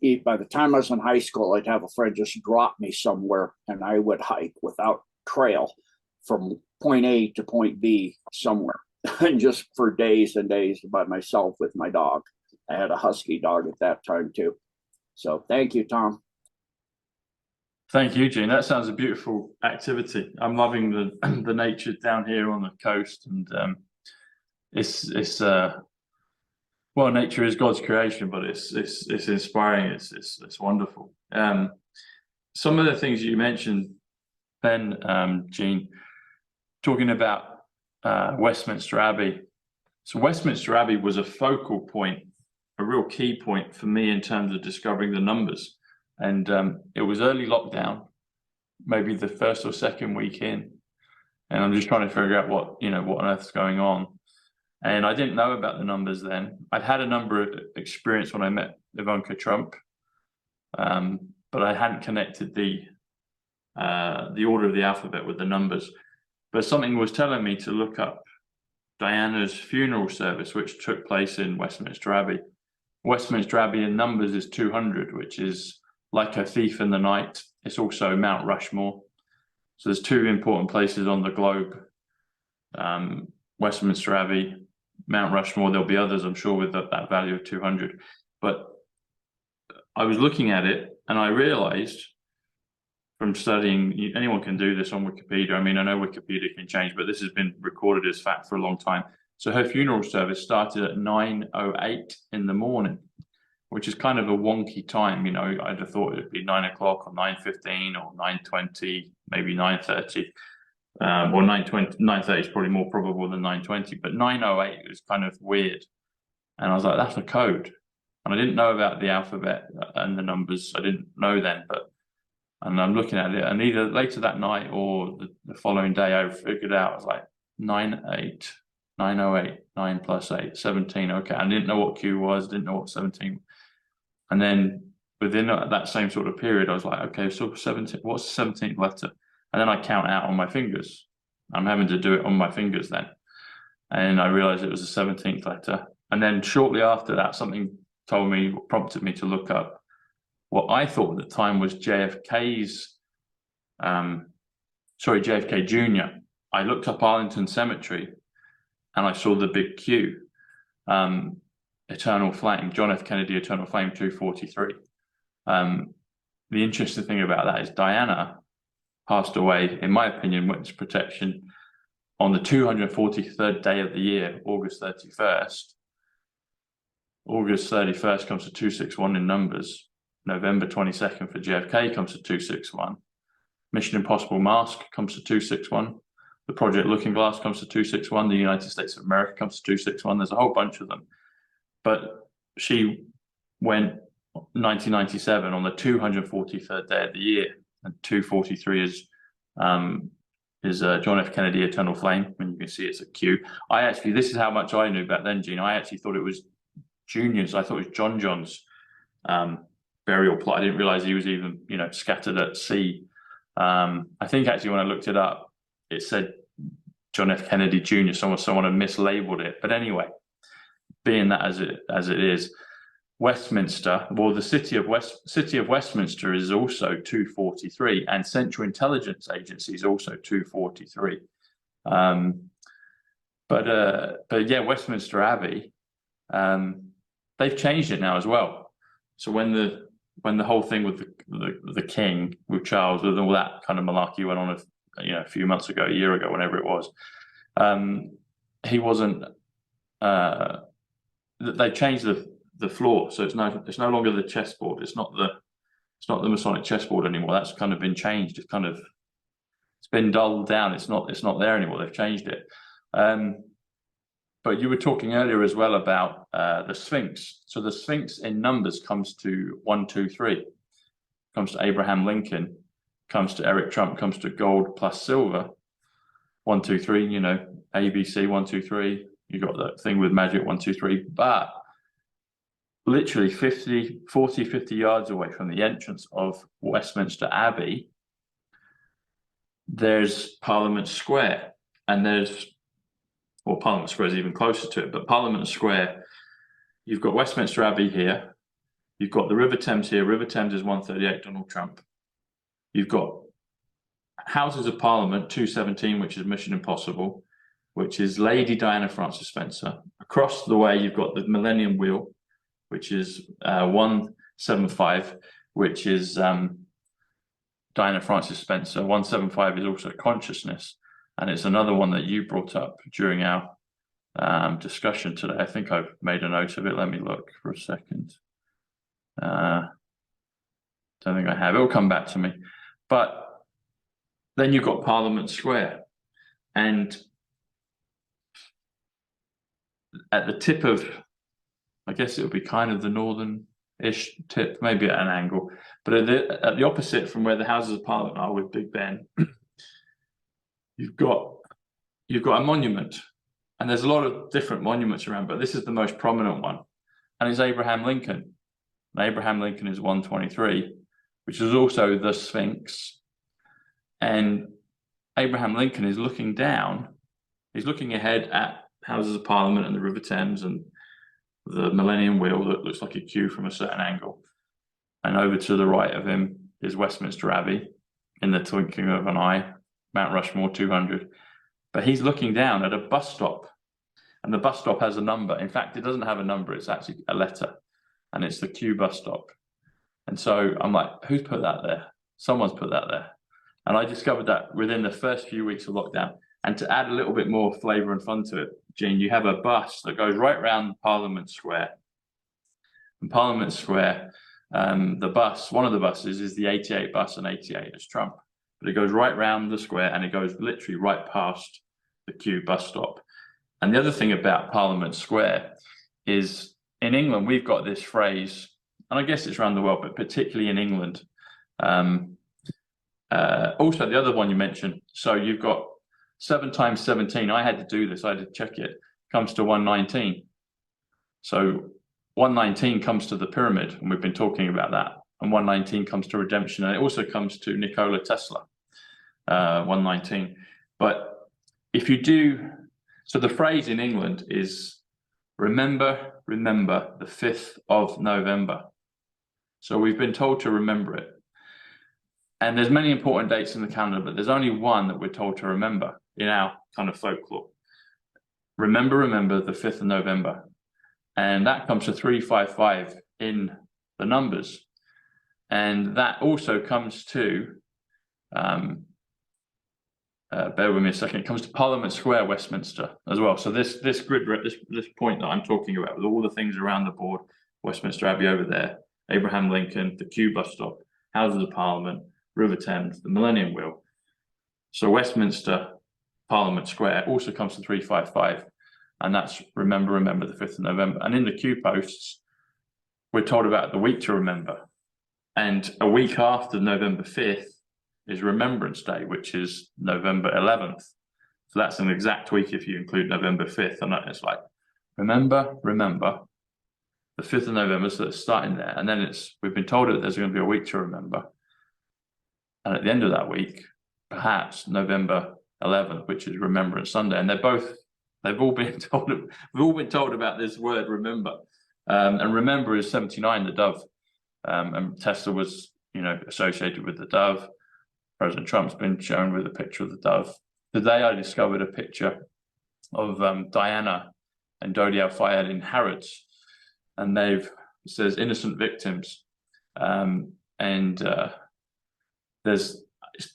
eat, by the time I was in high school, I'd have a friend just drop me somewhere and I would hike without trail. from point A to point B somewhere, and just for days and days by myself with my dog. I had a husky dog at that time too. So thank you, Tom. Thank you, Gene. That sounds a beautiful activity. I'm loving the nature down here on the coast, and it's well, nature is God's creation, but it's inspiring. It's wonderful. Some of the things you mentioned then, Gene, talking about Westminster Abbey. So Westminster Abbey was a focal point, a real key point for me in terms of discovering the numbers. And it was early lockdown, maybe the first or second week in, and I'm just trying to figure out what on earth's going on. And I didn't know about the numbers then. I'd had a number of experience when I met Ivanka Trump, but I hadn't connected the order of the alphabet with the numbers. But something was telling me to look up Diana's funeral service, which took place in Westminster Abbey. Westminster Abbey in numbers is 200, which is like a thief in the night. It's also Mount Rushmore. So there's two important places on the globe, Westminster Abbey, Mount Rushmore. There'll be others, I'm sure, with that value of 200. But I was looking at it and I realized from studying, anyone can do this on Wikipedia. I mean, I know Wikipedia can change, but this has been recorded as fact for a long time. So her funeral service started at 9:08 in the morning, which is kind of a wonky time. I'd have thought it'd be 9 o'clock or 9:15 or 9:20, maybe 9:30, or 9:20. 9:30 is probably more probable than 9:20, but 9:08 was kind of weird. And I was like, that's a code. And I didn't know about the alphabet and the numbers. I didn't know then, and I'm looking at it, and either later that night or the following day, I figured out, I was like, 9:08, 9:08, 9 plus 8, 17. Okay, I didn't know what Q was, didn't know what 17. And then within that same sort of period, I was like, okay, so 17, what's the 17th letter? And then I count out on my fingers. I'm having to do it on my fingers then. And I realized it was the 17th letter. And then shortly after that, something prompted me to look up what I thought at the time was JFK Jr. I looked up Arlington Cemetery and I saw the big Q, Eternal Flame, John F. Kennedy, Eternal Flame 243. The interesting thing about that is Diana passed away, in my opinion, witness protection on the 243rd day of the year, August 31st. August 31st comes to 261 in numbers. November 22nd for JFK comes to 261. Mission Impossible Mask comes to 261. The Project Looking Glass comes to 261. The United States of America comes to 261. There's a whole bunch of them. But she went 1997 on the 243rd day of the year. And 243 is John F. Kennedy, Eternal Flame. And you can see it's a Q. This is how much I knew back then, Gene. I actually thought it was Junior's. I thought it was John John's burial plot. I didn't realize he was even, scattered at sea. I think actually when I looked it up, it said John F. Kennedy Jr. Someone had mislabeled it. But anyway, being that as it is, Westminster, well, the city of Westminster is also 243, and Central Intelligence Agency is also 243. But yeah, Westminster Abbey, they've changed it now as well. So when the whole thing with the king, with Charles, with all that kind of malarkey went on a few months ago, a year ago, whenever it was, he wasn't. They changed the floor, so it's no longer the chessboard. It's not the Masonic chessboard anymore. That's kind of been changed. It's been dulled down. It's not there anymore. They've changed it. But you were talking earlier as well about the Sphinx. So the Sphinx in numbers comes to 1, 2, 3. Comes to Abraham Lincoln. Comes to Eric Trump. Comes to gold plus silver. 1, 2, 3. ABC 1, 2, 3. You got that thing with magic 1, 2, 3. But literally 50 yards away from the entrance of Westminster Abbey, there's Parliament Square, and Parliament Square is even closer to it, but Parliament Square, you've got Westminster Abbey here, you've got the River Thames here. River Thames is 138, Donald Trump. You've got Houses of Parliament 217, which is Mission Impossible, which is Lady Diana Frances Spencer. Across the way, you've got the Millennium Wheel, which is 175, which is Diana Frances Spencer. 175 is also Consciousness, and it's another one that you brought up during our discussion today. I think I've made a note of it. Let me look for a second. Don't think I have. It'll come back to me. But then you've got Parliament Square, and at the tip of, I guess it would be kind of the northern-ish tip, maybe at an angle, but at the opposite from where the Houses of Parliament are with Big Ben, you've got a monument, and there's a lot of different monuments around, but this is the most prominent one, and it's Abraham Lincoln. And Abraham Lincoln is 123, which is also the Sphinx. And Abraham Lincoln is looking down, he's looking ahead at Houses of Parliament and the River Thames and the Millennium Wheel that looks like a Q from a certain angle. And over to the right of him is Westminster Abbey in the twinkling of an eye, Mount Rushmore 200. But he's looking down at a bus stop, and the bus stop has a number. In fact, it doesn't have a number, it's actually a letter, and it's the Q bus stop. And so I'm like, who's put that there? Someone's put that there. And I discovered that within the first few weeks of lockdown. And to add a little bit more flavour and fun to it, Gene, you have a bus that goes right around Parliament Square. And Parliament Square, the bus, one of the buses is the 88 bus, and 88 is Trump. But it goes right round the square, and it goes literally right past the Q bus stop. And the other thing about Parliament Square is in England, we've got this phrase, and I guess it's around the world, but particularly in England. Also, the other one you mentioned, so you've got 7 times 17. I had to do this, I had to check it, comes to 119. So 119 comes to the pyramid, and we've been talking about that. And 119 comes to redemption, and it also comes to Nikola Tesla, 119. But if you do, so the phrase in England is remember the 5th of November. So we've been told to remember it. And there's many important dates in the calendar, but there's only one that we're told to remember in our kind of folklore. Remember the 5th of November. And that comes to 355 in the numbers. And that also comes to, bear with me a second, it comes to Parliament Square, Westminster as well. So this grid, this point that I'm talking about with all the things around the board, Westminster Abbey over there, Abraham Lincoln, the Q bus stop, Houses of Parliament, River Thames, the Millennium Wheel. So Westminster, Parliament Square also comes to 355, and that's remember the 5th of November. And in the Q posts, we're told about the week to remember. And a week after November 5th is Remembrance Day, which is November 11th. So that's an exact week if you include November 5th. And it's like, remember the 5th of November, so it's starting there. And then we've been told that there's going to be a week to remember. And at the end of that week, perhaps November 11th, which is Remembrance Sunday. And we've all been told about this word, remember. And remember is 79, the dove. And Tesla was, associated with the dove. President Trump's been shown with a picture of the dove. Today I discovered a picture of Diana and Dodi Al-Fayed in Harrods. And it says innocent victims. It's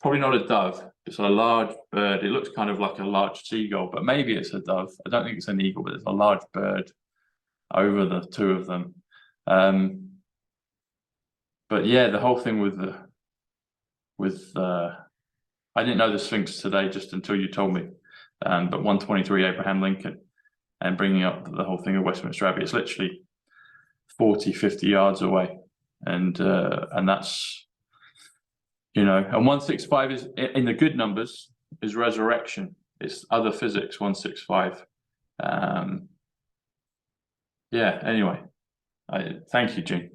probably not a dove, it's a large bird. It looks kind of like a large seagull, but maybe it's a dove. I don't think it's an eagle, but it's a large bird over the two of them. But yeah, the whole thing with I didn't know the Sphinx today just until you told me. But 123 Abraham Lincoln, and bringing up the whole thing of Westminster Abbey, it's literally 40, 50 yards away. And that's, and 165 is, in the good numbers, is resurrection. It's other physics, 165. Yeah, anyway, thank you, Gene.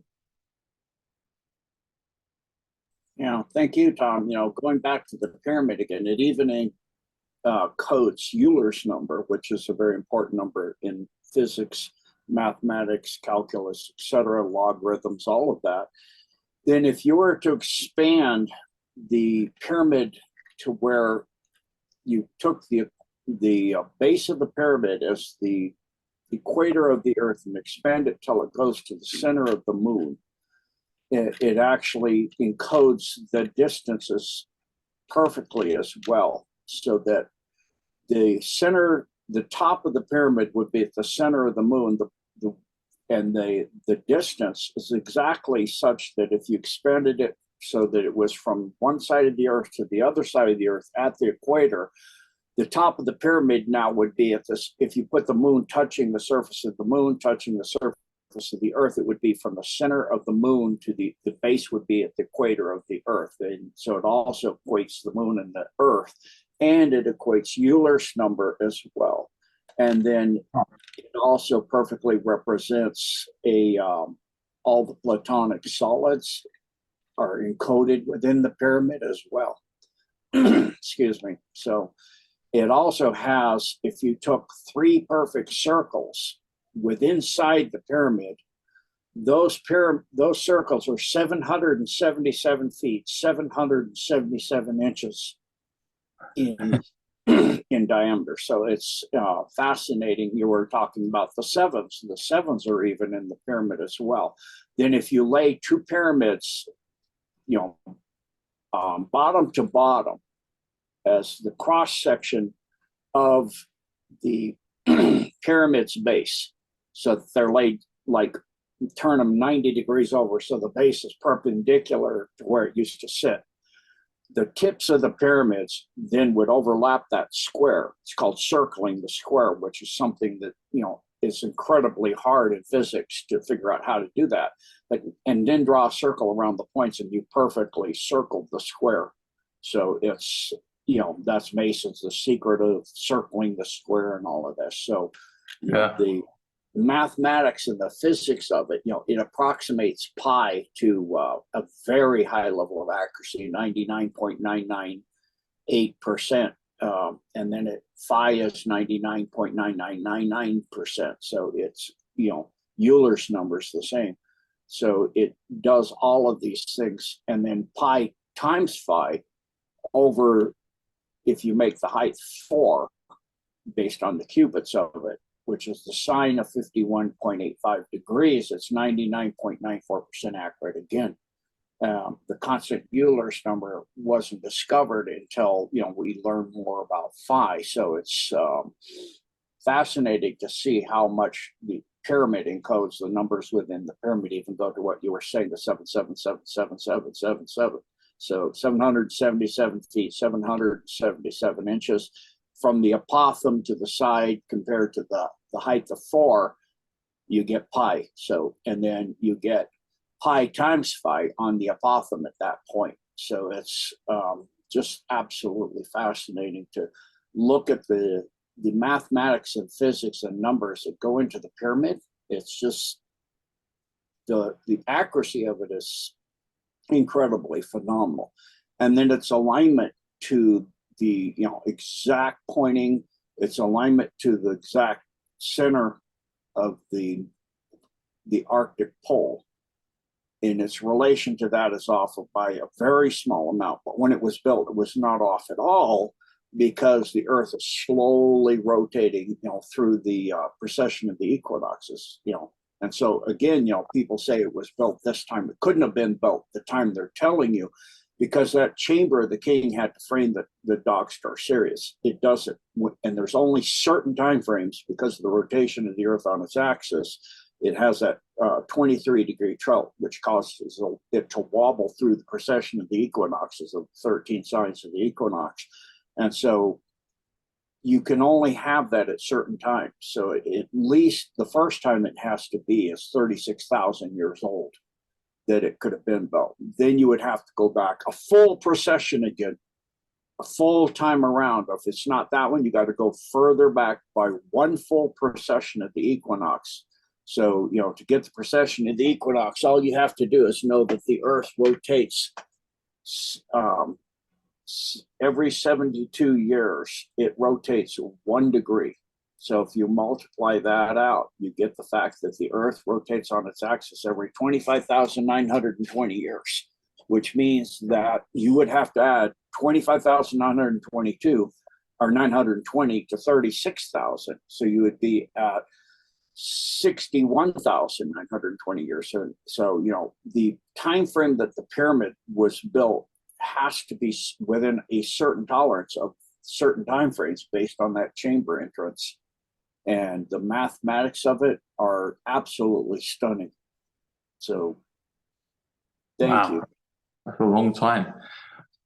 Yeah, thank you, Tom. Going back to the pyramid again, it even codes Euler's number, which is a very important number in physics, mathematics, calculus, etc., logarithms, all of that. Then if you were to expand the pyramid to where you took the base of the pyramid as the equator of the Earth and expand it till it goes to the center of the moon, it actually encodes the distances perfectly as well, so that the top of the pyramid would be at the center of the moon, and the distance is exactly such that if you expanded it so that it was from one side of the Earth to the other side of the Earth at the equator, the top of the pyramid now would be at this, if you put the moon touching the surface of the moon, touching the surface of the Earth, it would be from the center of the moon to the base would be at the equator of the Earth. And so it also equates the moon and the Earth, and it equates Euler's number as well. And then it also perfectly represents all the Platonic solids are encoded within the pyramid as well. Excuse me. So it also has, if you took 3 perfect circles inside the pyramid, those circles are 777 feet, 777 inches in diameter. So it's fascinating. You were talking about the sevens. The sevens are even in the pyramid as well. Then if you lay 2 pyramids, bottom to bottom, as the cross section of the pyramid's base, so that they're laid like, turn them 90 degrees over, so the base is perpendicular to where it used to sit. The tips of the pyramids then would overlap that square. It's called circling the square, which is something that is incredibly hard in physics to figure out how to do that. And then draw a circle around the points, and you perfectly circled the square. So it's that's Mason's the secret of circling the square and all of this. So the mathematics and the physics of it, it approximates pi to a very high level of accuracy, 99.998%. And then phi is 99.9999%. So it's, Euler's number's the same. So it does all of these things. And then pi times phi over, if you make the height 4, based on the cubits of it, which is the sine of 51.85 degrees, it's 99.94% accurate again. The constant Euler's number wasn't discovered until we learned more about phi. So it's fascinating to see how much the pyramid encodes the numbers within the pyramid, even go to what you were saying, the 7777777. So 777 feet, 777 inches. From the apothem to the side compared to the height of 4, you get pi. So, and then you get pi times phi on the apothem at that point. So it's just absolutely fascinating to look at the mathematics and physics and numbers that go into the pyramid. It's just the accuracy of it is incredibly phenomenal. And then its alignment to the exact pointing, its alignment to the exact center of the Arctic pole, and its relation to that is off by a very small amount. But when it was built, it was not off at all, because the Earth is slowly rotating through the precession of the equinoxes. And so again, people say it was built this time. It couldn't have been built the time they're telling you, because that chamber of the king had to frame the dog star Sirius. It doesn't, and there's only certain time frames because of the rotation of the Earth on its axis. It has that 23-degree tilt, which causes it to wobble through the precession of the equinoxes, of 13 signs of the equinox. And so you can only have that at certain times. So at least the first time it has to be is 36,000 years old that it could have been built. Then you would have to go back a full precession again, a full time around. If it's not that one, you got to go further back by one full precession at the equinox. So, to get the precession of the equinox, all you have to do is know that the Earth rotates every 72 years. It rotates 1 degree. So if you multiply that out, you get the fact that the Earth rotates on its axis every 25,920 years. which means that you would have to add 25,922 or 920 to 36,000. So you would be at 61,920 years. So, you know, the time frame that the pyramid was built has to be within a certain tolerance of certain time frames based on that chamber entrance. And the mathematics of it are absolutely stunning. So thank you. That's a long time.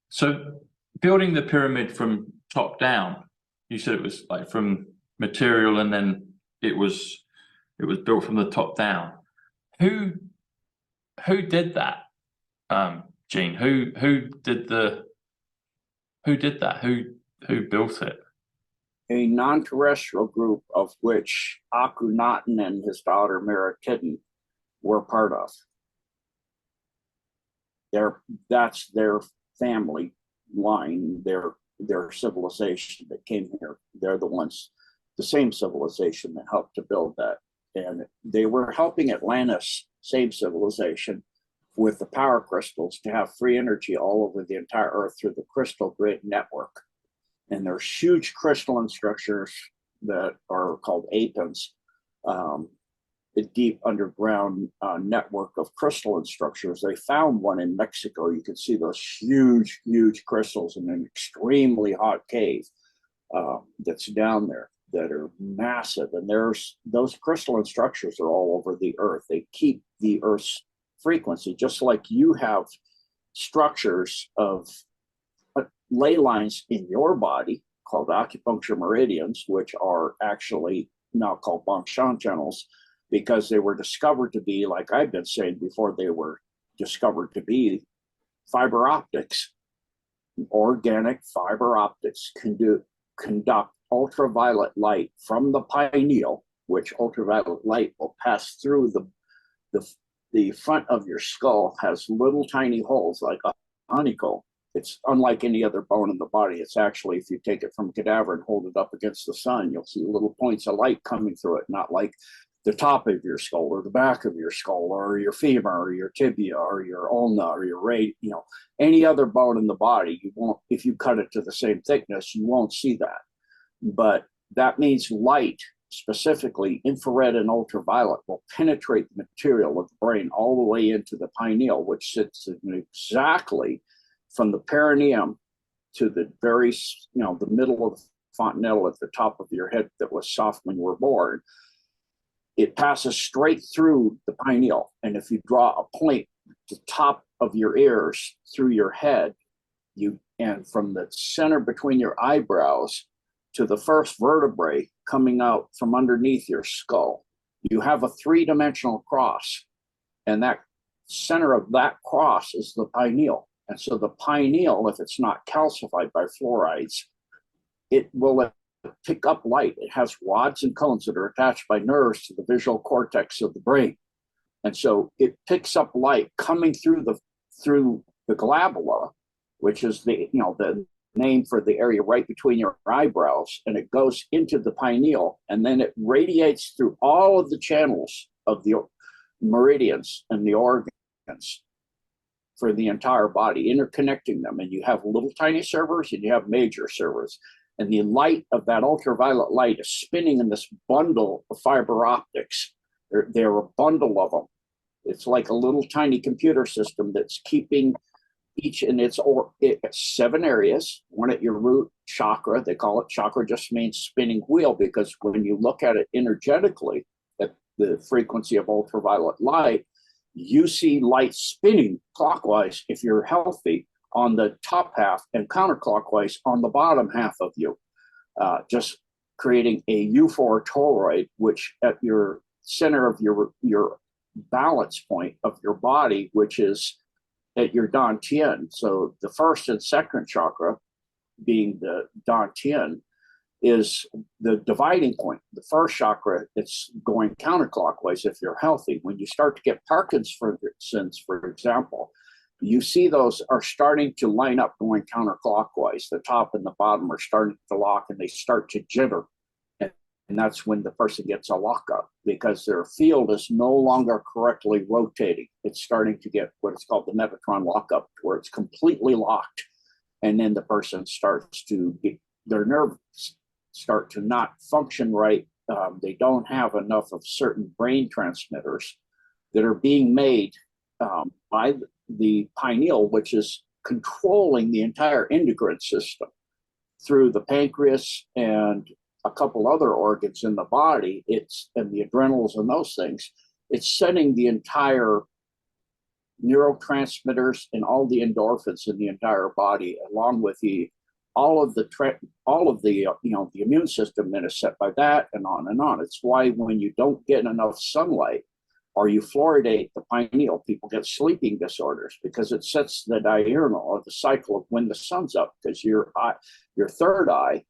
So building the pyramid from top down, you said it was like from material, and then it was built from the top down. Who did that, Gene? Who did that? Who built it? A non-terrestrial group of which Akhenaten and his daughter Meritiden were part of. That's their family line, their civilization that came here. They're the ones, the same civilization that helped to build that. And they were helping Atlantis, same civilization, with the power crystals to have free energy all over the entire Earth through the crystal grid network. And there's huge crystalline structures that are called APEMs, a deep underground network of crystalline structures. They found one in Mexico. You can see those huge, huge crystals in an extremely hot cave that's down there that are massive. And those crystalline structures are all over the Earth. They keep the Earth's frequency, just like you have structures of ley lines in your body called acupuncture meridians, which are actually now called Bangshan channels, because they were discovered to be, like I've been saying before, they were discovered to be fiber optics. Organic fiber optics conduct ultraviolet light from the pineal, which ultraviolet light will pass through the front of your skull, has little tiny holes like a honeycomb. It's unlike any other bone in the body. It's actually, if you take it from a cadaver and hold it up against the sun, you'll see little points of light coming through it, not like the top of your skull or the back of your skull or your femur or your tibia or your ulna or your any other bone in the body. You won't, if you cut it to the same thickness, you won't see that. But that means light, specifically infrared and ultraviolet, will penetrate the material of the brain all the way into the pineal, which sits exactly from the perineum to the very, the middle of the fontanelle at the top of your head that was soft when you were born. It passes straight through the pineal. And if you draw a point at the top of your ears through your head, and from the center between your eyebrows to the first vertebrae coming out from underneath your skull, you have a three-dimensional cross. And that center of that cross is the pineal. And so the pineal, if it's not calcified by fluorides, it will pick up light. It has rods and cones that are attached by nerves to the visual cortex of the brain. And so it picks up light coming through the glabella, which is the name for the area right between your eyebrows, and it goes into the pineal, and then it radiates through all of the channels of the meridians and the organs for the entire body, interconnecting them. And you have little tiny servers and you have major servers. And the light of that ultraviolet light is spinning in this bundle of fiber optics. They're a bundle of them. It's like a little tiny computer system that's keeping each in its 7 areas. One at your root chakra. They call it chakra, just means spinning wheel, because when you look at it energetically at the frequency of ultraviolet light, you see light spinning clockwise if you're healthy on the top half and counterclockwise on the bottom half of you, just creating a euphoric toroid, which at your center of your balance point of your body, which is at your dantian. So the first and second chakra, being the dantian, is the dividing point. The first chakra, it's going counterclockwise if you're healthy. When you start to get Parkinson's, for example, you see those are starting to line up going counterclockwise. The top and the bottom are starting to lock and they start to jitter. And that's when the person gets a lockup, because their field is no longer correctly rotating. It's starting to get what is called the Metatron lockup, where it's completely locked. And then the person starts to get, their nerves start to not function right. They don't have enough of certain brain transmitters that are being made by the pineal, which is controlling the entire endocrine system through the pancreas and a couple other organs in the body. It's, and the adrenals and those things. It's setting the entire neurotransmitters and all the endorphins in the entire body, along with the all of the the immune system then is set by that, and on and on. It's why when you don't get enough sunlight or you fluoridate the pineal, people get sleeping disorders, because it sets the diurnal, or the cycle of when the sun's up, because your third eye,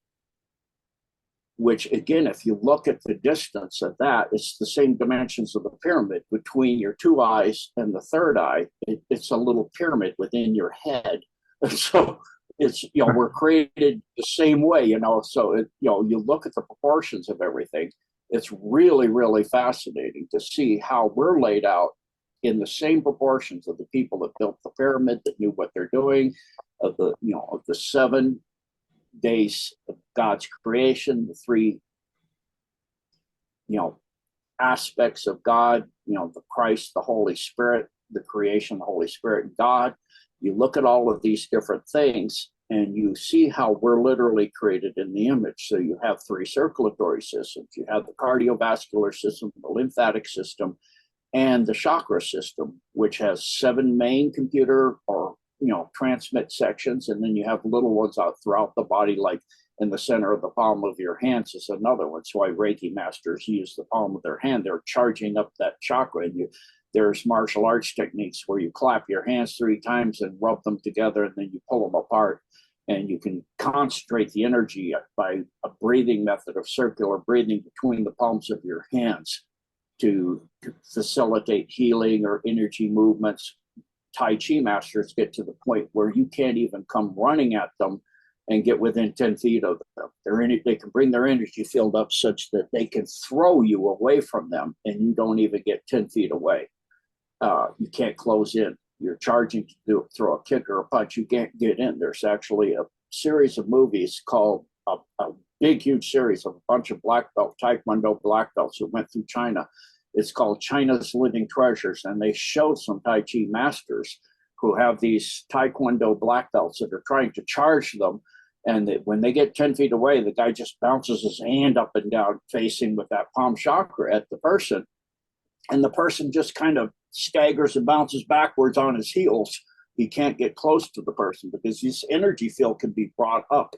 which again, if you look at the distance of that, it's the same dimensions of the pyramid between your two eyes and the third eye. It's a little pyramid within your head. And so it's, we're created the same way, so you look at the proportions of everything. It's really, really fascinating to see how we're laid out in the same proportions of the people that built the pyramid, that knew what they're doing, of the 7 days of God's creation, the 3 aspects of God, the Christ, the Holy Spirit, the creation, the Holy Spirit, and God. You look at all of these different things and you see how we're literally created in the image. So you have 3 circulatory systems. You have the cardiovascular system, the lymphatic system, and the chakra system, which has 7 main computer or transmit sections, and then you have little ones out throughout the body, like in the center of the palm of your hands is another one. So why Reiki masters use the palm of their hand. They're charging up that chakra. And there's martial arts techniques where you clap your hands 3 times and rub them together, and then you pull them apart, and you can concentrate the energy by a breathing method of circular breathing between the palms of your hands to facilitate healing or energy movements. Tai Chi masters get to the point where you can't even come running at them and get within 10 feet of them. They can bring their energy field up such that they can throw you away from them, and you don't even get 10 feet away. You can't close in. You're charging to throw a kick or a punch. You can't get in. There's actually a series of movies called a big, huge series of a bunch of black belt, Taekwondo black belts who went through China. It's called China's Living Treasures, and they showed some Tai Chi masters who have these Taekwondo black belts that are trying to charge them. And when they get 10 feet away, the guy just bounces his hand up and down, facing with that palm chakra at the person. And the person just kind of staggers and bounces backwards on his heels. He can't get close to the person because this energy field can be brought up.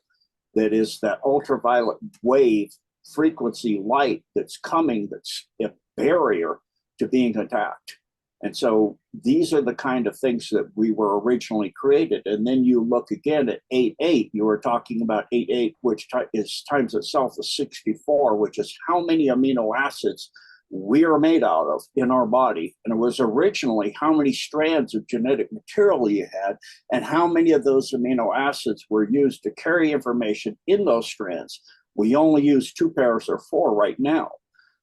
That is that ultraviolet wave frequency light that's coming, that's a barrier to being attacked. And so these are the kind of things that we were originally created. And then you look again at 8-8, you were talking about 8-8, which is times itself is 64, which is how many amino acids we are made out of in our body. And it was originally how many strands of genetic material you had and how many of those amino acids were used to carry information in those strands. We only use 2 pairs or 4 right now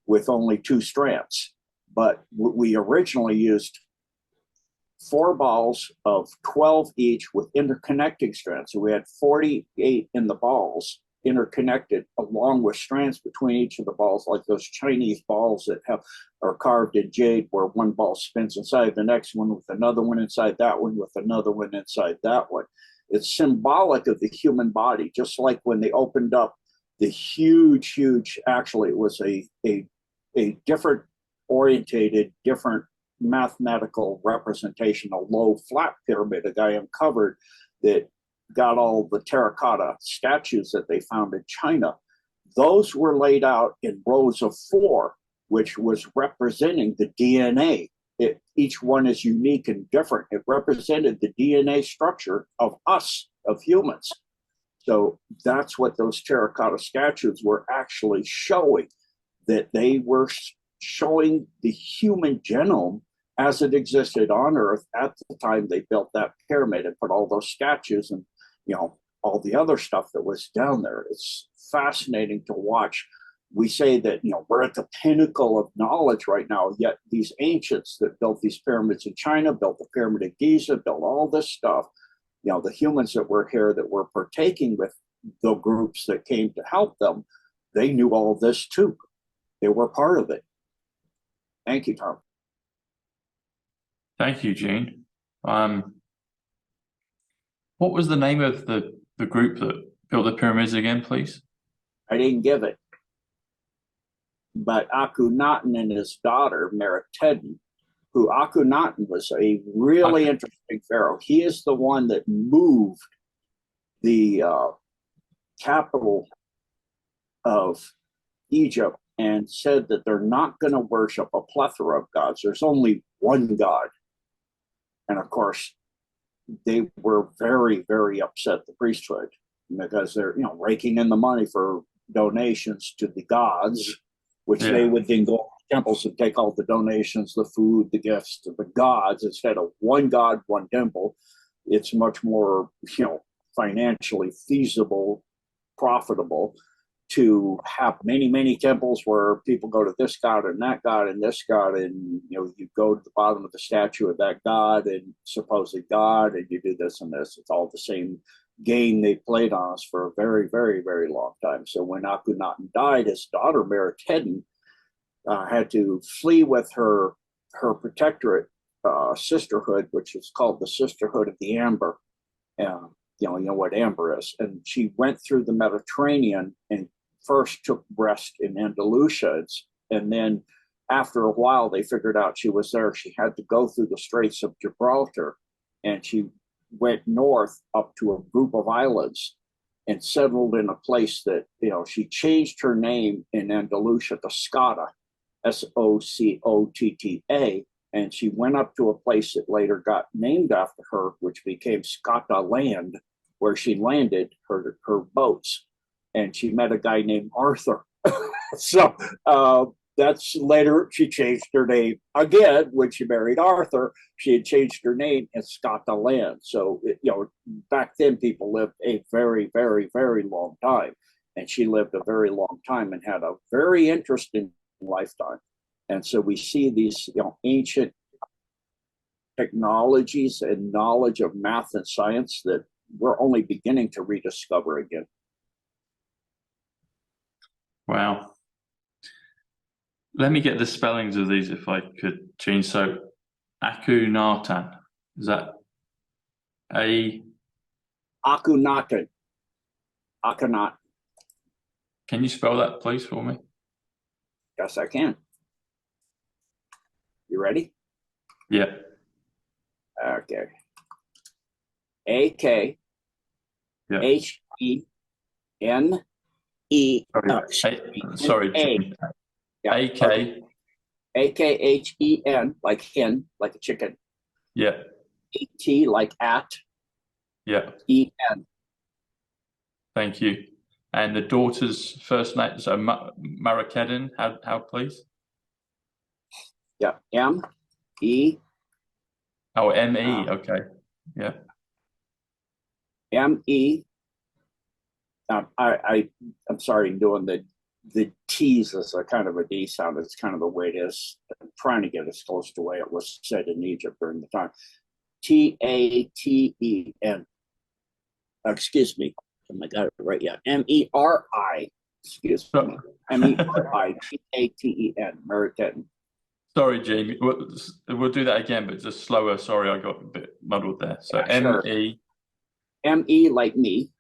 with only 2 strands. But we originally used 4 balls of 12 each with interconnecting strands. So we had 48 in the balls interconnected, along with strands between each of the balls, like those Chinese balls that are carved in jade, where one ball spins inside the next one with another one inside that one with another one inside that one. It's symbolic of the human body, just like when they opened up the huge, actually it was a different orientated, different mathematical representation, a low flat pyramid a guy uncovered that got all the terracotta statues that they found in China. Those were laid out in rows of 4, which was representing the DNA. Each one is unique and different. It represented the DNA structure of us, of humans. So that's what those terracotta statues were actually showing, that they were showing the human genome as it existed on Earth at the time they built that pyramid and put all those statues and all the other stuff that was down there. It's fascinating to watch we say that, we're at the pinnacle of knowledge right now, yet these ancients that built these pyramids in China, built the pyramid of Giza, built all this stuff, the humans that were here that were partaking with the groups that came to help them, they knew all this too. They were part of it. Thank you, Tom. Thank you, Gene. What was the name of the group that built the pyramids again, please? I didn't give it. But Akhenaten and his daughter, Meriteden, who Akhenaten was a really interesting pharaoh. He is the one that moved the capital of Egypt and said that they're not going to worship a plethora of gods. There's only one God. And of course, they were very, very upset, the priesthood, because they're, raking in the money for donations to the gods, which they would then go to temples and take all the donations, the food, the gifts to the gods instead of one God, one temple. It's much more, financially feasible, profitable to have many, many temples where people go to this God and that God and this God, and you go to the bottom of the statue of that God and supposed God, and you do this and this. It's all the same game they played on us for a very, very, very long time. So when Akhenaten died, his daughter Meriteden had to flee with her protectorate sisterhood, which is called the Sisterhood of the Amber. You know what amber is. And she went through the Mediterranean and first took rest in Andalusia. And then after a while, they figured out she was there. She had to go through the Straits of Gibraltar, and she went north up to a group of islands and settled in a place that, she changed her name in Andalusia to Scotta, Socotta, and she went up to a place that later got named after her, which became Scotta Land, where she landed her boats. And she met a guy named Arthur. So that's later, she changed her name again. When she married Arthur, she had changed her name in Scotta Land. So, back then people lived a very, very, very long time. And she lived a very long time and had a very interesting lifetime. And so we see these, ancient technologies and knowledge of math and science that we're only beginning to rediscover again. Wow. Let me get the spellings of these if I could change. So Akhenaten, is that Akhenaten. Akhenaten. Can you spell that please for me? Yes, I can. You ready? Yeah. Okay. A-K Yeah. H-E-N-E. Sorry, Gene. Yeah. A-K. A-K-H-E-N, like hen, like a chicken. Yeah. A-T, like at. Yeah. E-N. Thank you. And the daughter's first name, so Meriteden, how please? Yeah. M-E. Oh, M-E, okay. Yeah. M-E. I'm sorry, doing the T's as a kind of a D sound. It's kind of the way it is. I'm trying to get as close to the way it was said in Egypt during the time. T-A-T-E-N. Excuse me. Oh, I got it right. Yeah. M-E-R-I. Excuse me. M-E-R-I-T-A-T-E-N. Meriteden. Sorry, Jamie. We'll do that again, but just slower. Sorry, I got a bit muddled there. So Yeah, sure. M-E. M-E like me.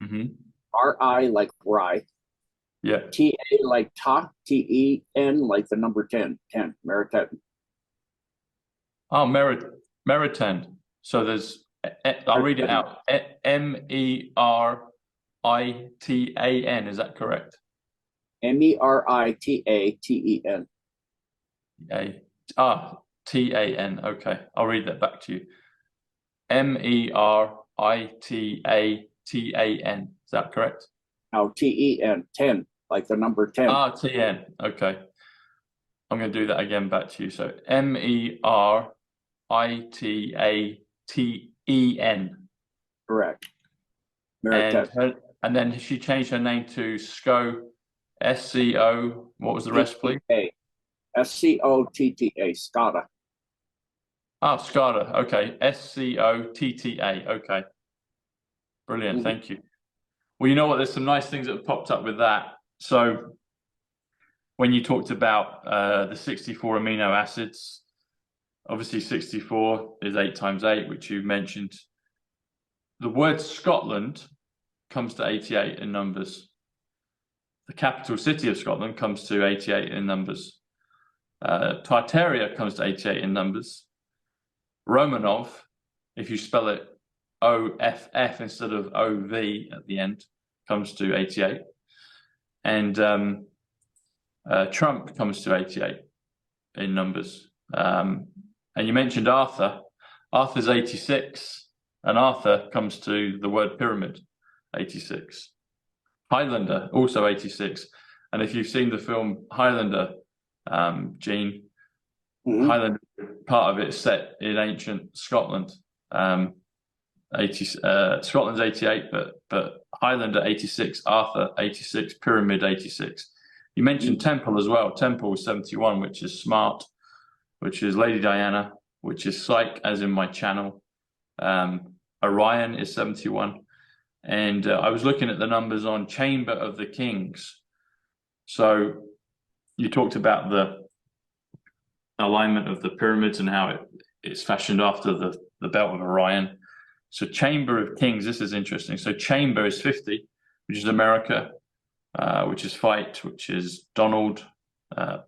Mm-hmm. R-I like rye. Yeah. T-A like ta. T-E-N like the number 10. 10. Meriteden. Oh, Meritan. So there's, I'll read it out. M-E-R-I-T-A-N. Is that correct? M-E-R-I-T-A-T-E-N. T-A-N. Okay, I'll read that back to you. M-E-R-I-T-A-T-A-N. Is that correct? Now T-E-N. 10, like the number 10. T-N. Okay. I'm going to do that again back to you. So M-E-R-I-T-A-T-E-N. Correct. And then she changed her name to SCO. What was the rest, please? SCOTTA, Scotta. Oh, SCADA. Okay. SCOTTA. Okay. Brilliant. Thank you. Well, you know what? There's some nice things that have popped up with that. So when you talked about the 64 amino acids, obviously 64 is 8 times 8, which you mentioned. The word Scotland comes to 88 in numbers. The capital city of Scotland comes to 88 in numbers. Tartaria comes to 88 in numbers. Romanov, if you spell it OFF instead of OV at the end, comes to 88. And Trump comes to 88 in numbers. And you mentioned Arthur. Arthur's 86, and Arthur comes to the word pyramid, 86. Highlander, also 86. And if you've seen the film Highlander, Gene, Highlander, part of it is set in ancient Scotland. Scotland's 88, but Highlander 86, Arthur 86, Pyramid 86. You mentioned Temple as well. Temple is 71, which is smart, which is Lady Diana, which is psych, as in my channel. Orion is 71. And I was looking at the numbers on Chamber of the Kings. So you talked about the alignment of the pyramids and how it's fashioned after the belt of Orion. So Chamber of Kings, this is interesting. So Chamber is 50, which is America, which is Fight, which is Donald,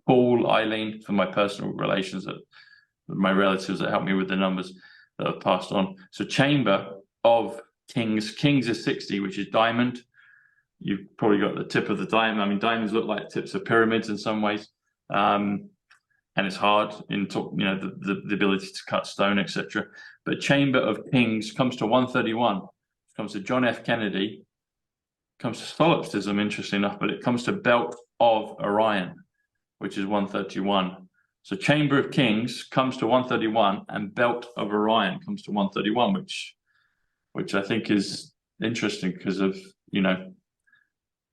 Paul, Eileen, for my personal relations, my relatives that help me with the numbers that I've passed on. So Chamber of Kings, Kings is 60, which is diamond. You've probably got the tip of the diamond. I mean, diamonds look like tips of pyramids in some ways. And it's hard in the ability to cut stone, etc. But Chamber of Kings comes to 131, comes to John F. Kennedy, comes to solipsism, interesting enough, but it comes to Belt of Orion, which is 131. So Chamber of Kings comes to 131, and Belt of Orion comes to 131, which I think is interesting because of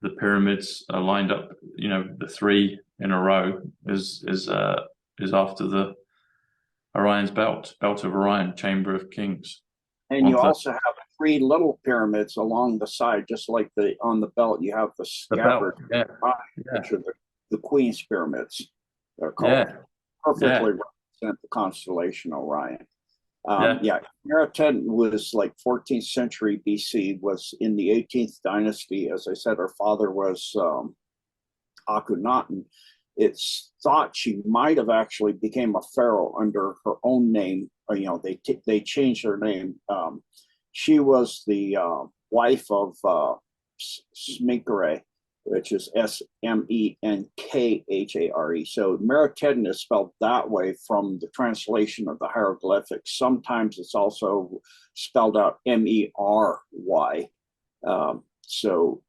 the pyramids are lined up. The 3 in a row is after the Orion's belt of Orion, Chamber of Kings. And you also have 3 little pyramids along the side, just like on the belt you have the scabbard, which are the Queen's pyramids. They're called perfectly represent the constellation Orion. Meritedin was like 14th century BC, was in the 18th dynasty. As I said, her father was Akhenaten. It's thought she might have actually became a pharaoh under her own name. They changed her name. She was the wife of Smenkare, which is Smenkhare. So Meritedin is spelled that way from the translation of the hieroglyphics. Sometimes it's also spelled out Mery. So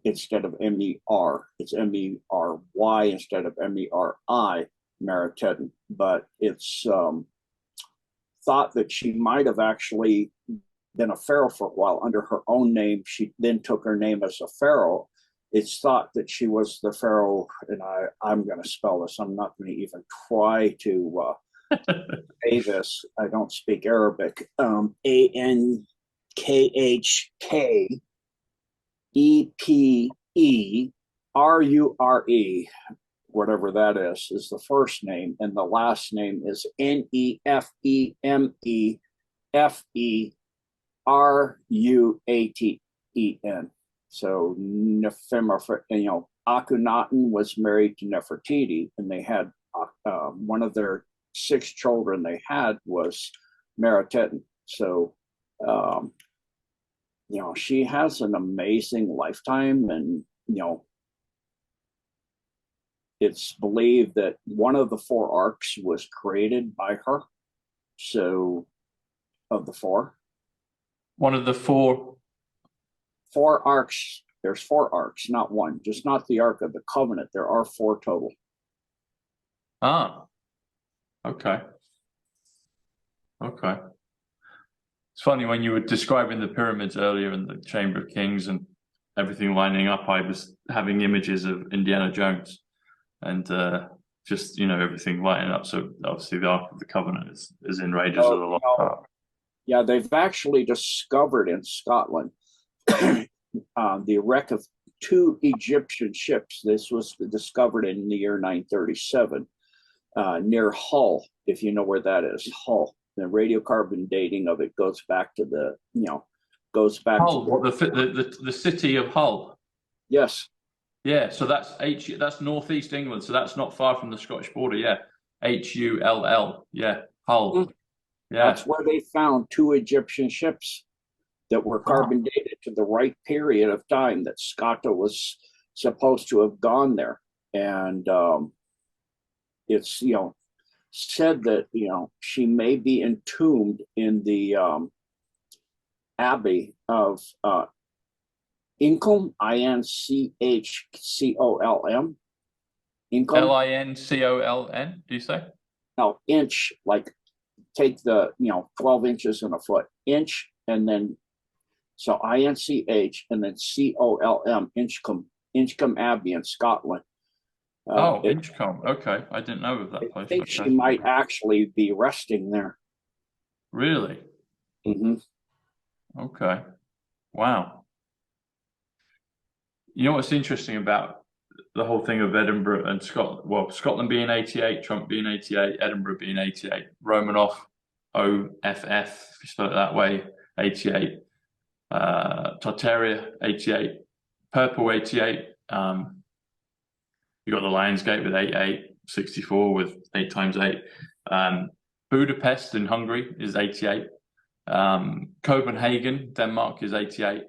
instead of M-E-R, it's M-E-R-Y instead of M-E-R-I, Meritedin. But it's thought that she might have actually been a pharaoh for a while under her own name. She then took her name as a pharaoh. It's thought that she was the pharaoh, and I'm going to spell this. I'm not going to even try to say this. I don't speak Arabic. Ankhepere, whatever that is the first name, and the last name is Nefemeruaten. So Akhenaten was married to Nefertiti, and they had one of their 6 children they had was Meritedin. So she has an amazing lifetime, and it's believed that one of the 4 arcs was created by her. So of the 4, one of the 4 arcs. There's 4 arcs, not one. Just not the Ark of the Covenant. There are 4 total. Ah, okay. It's funny when you were describing the pyramids earlier in the Chamber of Kings, and everything lining up, I was having images of Indiana Jones and just, you know, everything lighting up. So obviously the Ark of the Covenant is in Raiders of the Lost Ark. Yeah, they've actually discovered in Scotland the wreck of 2 Egyptian ships. This was discovered in the year 937 near Hull, if you know where that is. Hull. The radiocarbon dating of it goes back to the, goes back Hull, to the city of Hull. Yes. Yeah, so that's northeast England, so that's not far from the Scottish border. Yeah, Hull. Yeah, Hull. Mm-hmm. Yeah, that's where they found 2 Egyptian ships that were carbon dated to the right period of time that Scotta was supposed to have gone there, and it's said that she may be entombed in the Abbey of Incolm, Inchcolm. Lincoln. Do you say? No, inch, like take the 12 inches in a foot, inch, and then so INCH and then COLM, Inchcolm Abbey in Scotland. Inchcolm. Okay, I didn't know of that place. I think she might actually be resting there. Really? Mm-hmm. Okay. Wow. You know what's interesting about the whole thing of Edinburgh and Scotland? Well, Scotland being 88, Trump being 88, Edinburgh being 88, Romanoff, OFF, if you spell it that way, 88, Tartaria, 88, Purple, 88. You got the Lionsgate with 88, 64 with 8 times 8. Budapest in Hungary is 88. Copenhagen, Denmark is 88.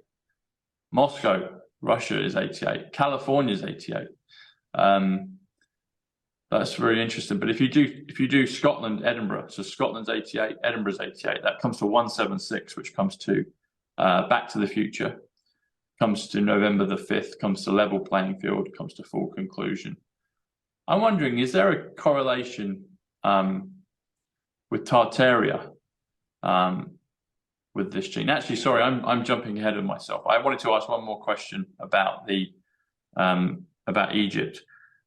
Moscow, Russia is 88. California is 88. That's very interesting. But if you do Scotland, Edinburgh, so Scotland's 88, Edinburgh's 88, that comes to 176, which comes to Back to the Future, comes to November the 5th, comes to Level Playing Field, comes to Full Conclusion. I'm wondering, is there a correlation with Tartaria with this gene? Actually, sorry, I'm jumping ahead of myself. I wanted to ask one more question about the about Egypt.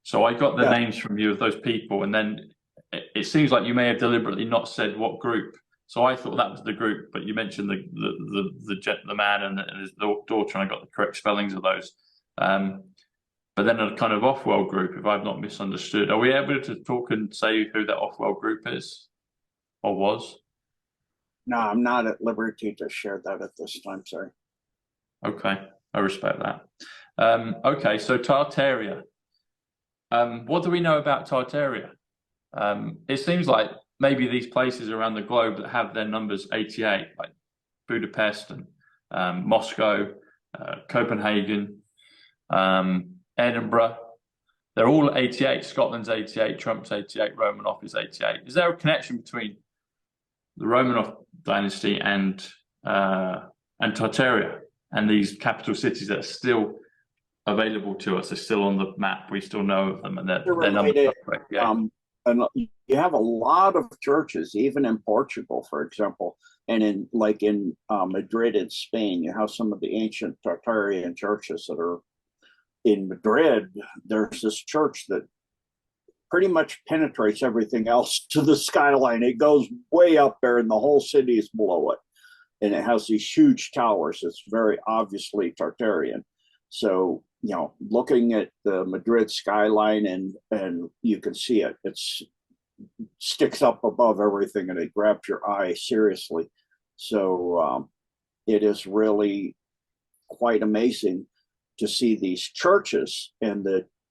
So I got the names from you of those people, and then it seems like you may have deliberately not said what group. So I thought that was the group, but you mentioned the man and his daughter, and I got the correct spellings of those. But then a kind of off-world group, if I've not misunderstood. Are we able to talk and say who that off-world group is or was? No, I'm not at liberty to share that at this time, sorry. Okay, I respect that. Okay, so Tartaria. What do we know about Tartaria? It seems like maybe these places around the globe that have their numbers 88, like Budapest and Moscow, Copenhagen, Edinburgh, they're all 88. Scotland's 88, Trump's 88, Romanoff is 88. Is there a connection between the Romanov dynasty and Tartaria and these capital cities that are still available to us, are still on the map, we still know of them, and they're numbers correct? Yeah. And you have a lot of churches, even in Portugal, for example, and in Madrid in Spain, you have some of the ancient Tartarian churches that are in Madrid. There's this church that pretty much penetrates everything else to the skyline. It goes way up there, and the whole city is below it, and it has these huge towers. It's very obviously Tartarian. So looking at the Madrid skyline, and you can see it. It sticks up above everything, and it grabs your eye seriously. So it is really quite amazing to see these churches, and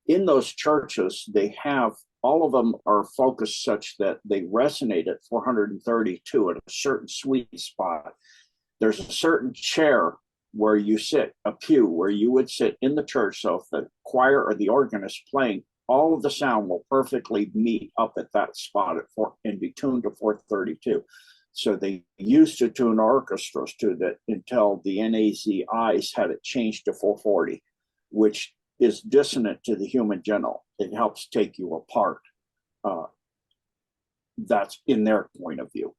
in those churches, they have, all of them are focused such that they resonate at 432 at a certain sweet spot. There's a certain chair where you sit, a pew where you would sit in the church. So if the choir or the organist playing, all of the sound will perfectly meet up at that spot and be tuned to 432. So they used to tune orchestras to that until the NAZIs had it changed to 440, which is dissonant to the human genome. It helps take you apart. That's in their point of view.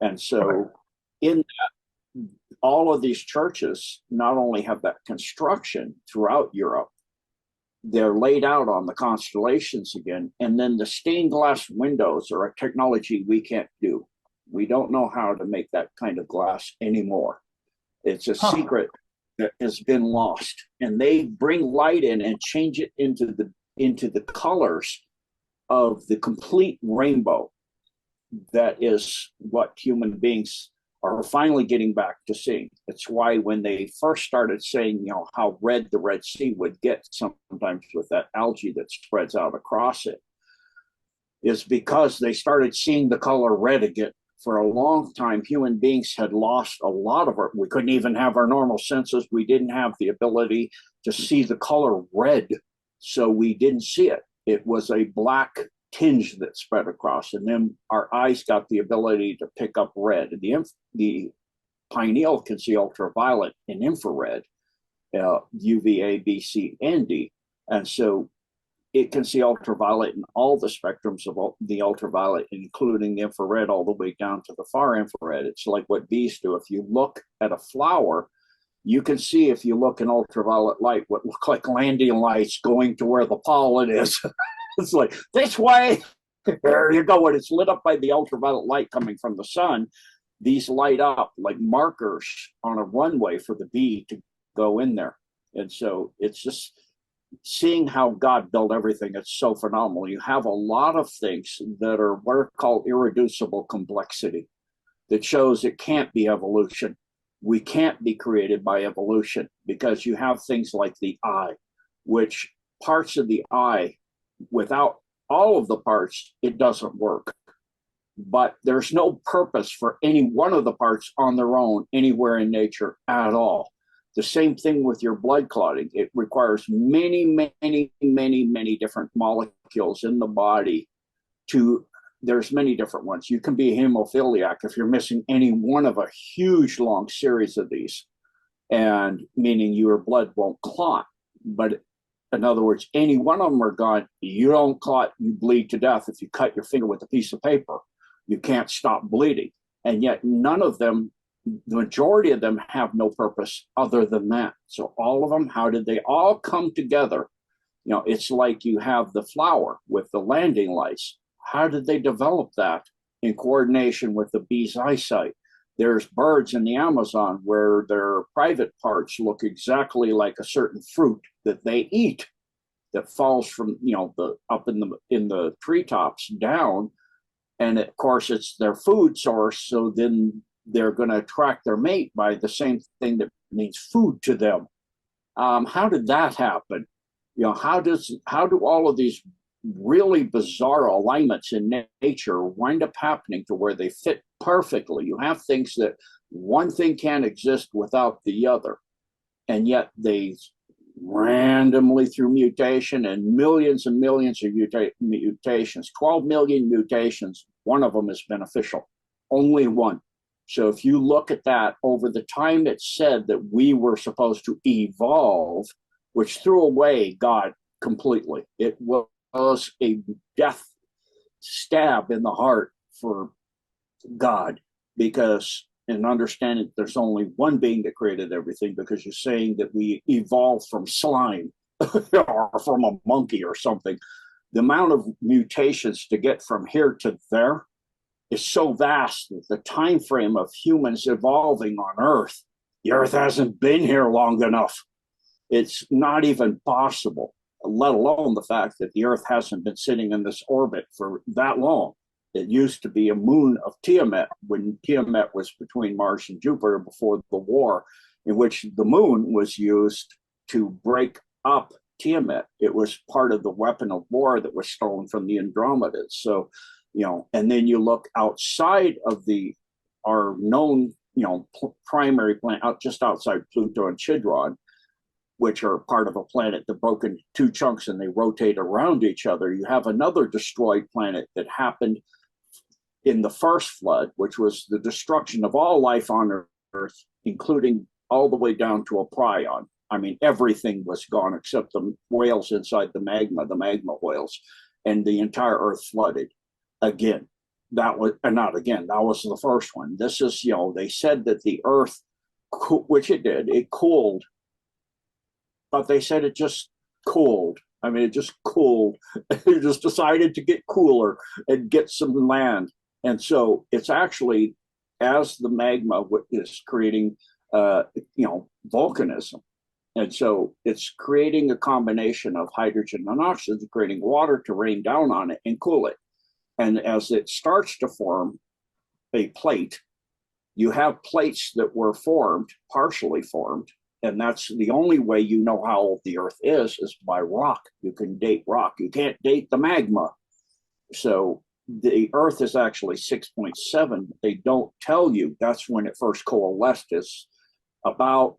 And so in that, all of these churches not only have that construction throughout Europe, they're laid out on the constellations again. And then the stained glass windows are a technology we can't do. We don't know how to make that kind of glass anymore. It's a secret that has been lost. And they bring light in and change it into the colors of the complete rainbow. That is what human beings are finally getting back to seeing. It's why when they first started saying, you know, how red the Red Sea would get sometimes with that algae that spreads out across it, is because they started seeing the color red again. For a long time, human beings had lost a lot of our, we couldn't even have our normal senses. We didn't have the ability to see the color red, so we didn't see it. It was a black tinge that spread across, and then our eyes got the ability to pick up red. The pineal can see ultraviolet and infrared, UVA, B, C, and D, and so it can see ultraviolet in all the spectrums of the ultraviolet, including the infrared all the way down to the far infrared. It's like what bees do. If you look at a flower, you can see, if you look in ultraviolet light, what look like landing lights going to where the pollen is. It's like, this way, there you go. When it's lit up by the ultraviolet light coming from the sun, these light up like markers on a runway for the bee to go in there. And so it's just seeing how God built everything. It's so phenomenal. You have a lot of things that are what are called irreducible complexity that shows it can't be evolution. We can't be created by evolution, because you have things like the eye, which parts of the eye, without all of the parts, it doesn't work. But there's no purpose for any one of the parts on their own anywhere in nature at all. The same thing with your blood clotting. It requires many, many, many, many different molecules in the body to, there's many different ones. You can be a hemophiliac if you're missing any one of a huge long series of these, and meaning your blood won't clot. But in other words, any one of them are gone, you don't clot, you bleed to death. If you cut your finger with a piece of paper, you can't stop bleeding. And yet none of them, the majority of them, have no purpose other than that. So all of them, how did they all come together? You know, it's like you have the flower with the landing lights. How did they develop that in coordination with the bee's eyesight? There's birds in the Amazon where their private parts look exactly like a certain fruit that they eat that falls from, you know, the up in the treetops down. And of course, it's their food source. So then they're going to attract their mate by the same thing that means food to them. How did that happen? You know, how do all of these really bizarre alignments in nature wind up happening to where they fit perfectly? You have things that one thing can't exist without the other, and yet they randomly, through mutation and millions of mutations, 12 million mutations, one of them is beneficial, only one. So if you look at that over the time it said that we were supposed to evolve, which threw away God completely. It was a death stab in the heart for God, because in understanding there's only one being that created everything, because you're saying that we evolved from slime or from a monkey or something. The amount of mutations to get from here to there is so vast that the time frame of humans evolving on Earth, the Earth hasn't been here long enough. It's not even possible, let alone the fact that the Earth hasn't been sitting in this orbit for that long. It used to be a moon of Tiamat, when Tiamat was between Mars and Jupiter before the war, in which the moon was used to break up Tiamat. It was part of the weapon of war that was stolen from the Andromedas. So, you know, and then you look outside of our known, you know, primary planet, just outside Pluto and Chidron, which are part of a planet that broke into two chunks and they rotate around each other. You have another destroyed planet that happened in the first flood, which was the destruction of all life on Earth, including all the way down to a prion. I mean, everything was gone except the whales inside the magma whales, and the entire Earth flooded again. That was, not again, that was the first one. This is, you know, they said that the Earth which it did. It cooled, but they said it just cooled. I mean, it just cooled. It just decided to get cooler and get some land. And so it's actually, as the magma is creating, volcanism. And so it's creating a combination of hydrogen and oxygen, creating water to rain down on it and cool it. And as it starts to form a plate, you have plates that were formed, partially formed, and that's the only way you know how old the Earth is by rock. You can date rock. You can't date the magma. So the Earth is actually 6.7. They don't tell you that's when it first coalesced. It's about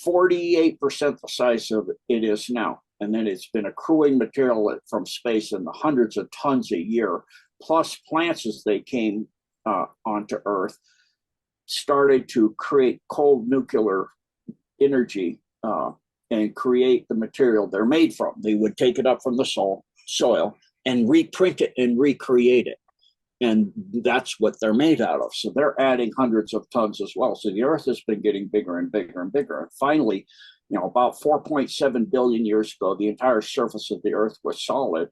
48% the size of it is now. And then it's been accruing material from space in the hundreds of tons a year, plus plants as they came onto Earth started to create cold nuclear energy and create the material they're made from. They would take it up from the soil and reprint it and recreate it. And that's what they're made out of. So they're adding hundreds of tons as well. So the Earth has been getting bigger and bigger and bigger. And finally, about 4.7 billion years ago, the entire surface of the Earth was solid.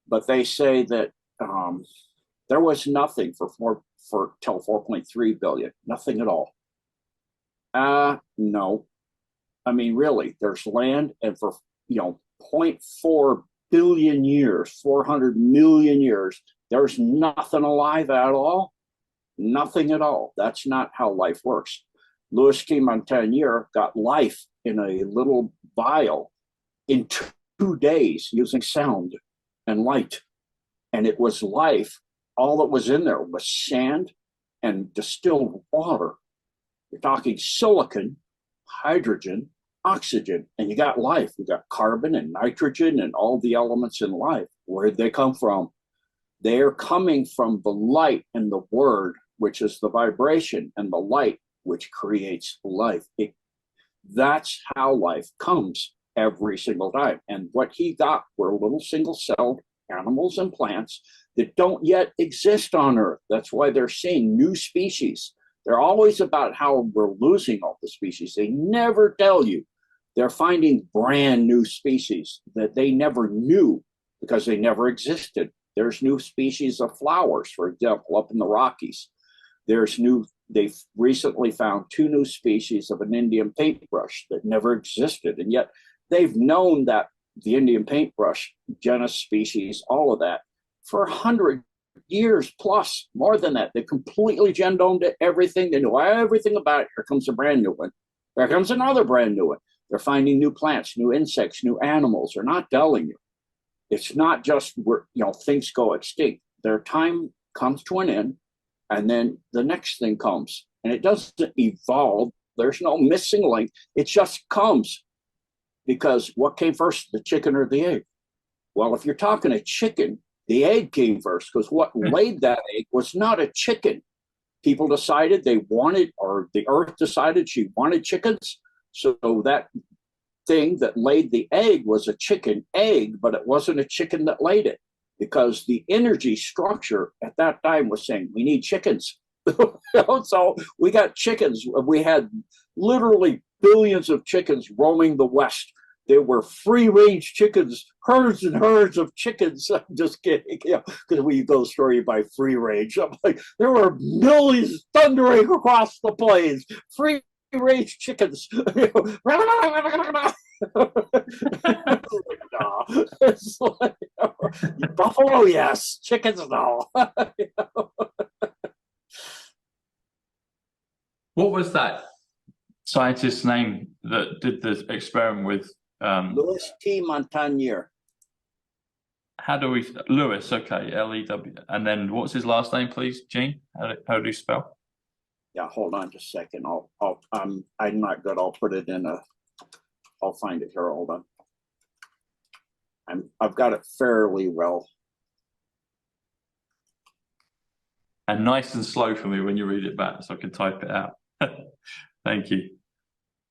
But they say that there was nothing till 4.3 billion, nothing at all. No. I mean, really, there's land, and for 0.4 billion years, 400 million years, there's nothing alive at all. Nothing at all. That's not how life works. Louis T. Montagnier got life in a little vial in 2 days using sound and light. And it was life. All that was in there was sand and distilled water. You're talking silicon, hydrogen, oxygen, and you got life. You got carbon and nitrogen and all the elements in life. Where did they come from? They are coming from the light and the word, which is the vibration, and the light, which creates life. That's how life comes every single time. And what he got were little single-celled animals and plants that don't yet exist on Earth. That's why they're seeing new species. They're always about how we're losing all the species. They never tell you they're finding brand new species that they never knew because they never existed. There's new species of flowers, for example, up in the Rockies. They've recently found 2 new species of an Indian paintbrush that never existed. And yet they've known that the Indian paintbrush, genus, species, all of that, for 100 years plus, more than that. They completely genomed everything. They knew everything about it. Here comes a brand new one. There comes another brand new one. They're finding new plants, new insects, new animals. They're not telling you. It's not just where things go extinct. Their time comes to an end, and then the next thing comes. And it doesn't evolve. There's no missing link. It just comes. Because what came first, the chicken or the egg? Well, if you're talking a chicken, the egg came first, because what laid that egg was not a chicken. People decided they wanted, or the Earth decided she wanted chickens. So that thing that laid the egg was a chicken egg, but it wasn't a chicken that laid it, because the energy structure at that time was saying, we need chickens. So we got chickens. We had literally billions of chickens roaming the West. There were free-range chickens, herds and herds of chickens. I'm just kidding, because we go story by free range. I'm like, there were millions thundering across the plains, free-range chickens. It's like, buffalo, yes. Chickens, no. What was that scientist's name that did the experiment with? Louis T. Montagnier. How do we? Lewis, okay, L-E-W. And then what's his last name, please, Gene? How do you spell? Yeah, hold on just a second. I'm not good. I'll put it in I'll find it here. Hold on. I've got it fairly well. And nice and slow for me when you read it back, so I can type it out. Thank you.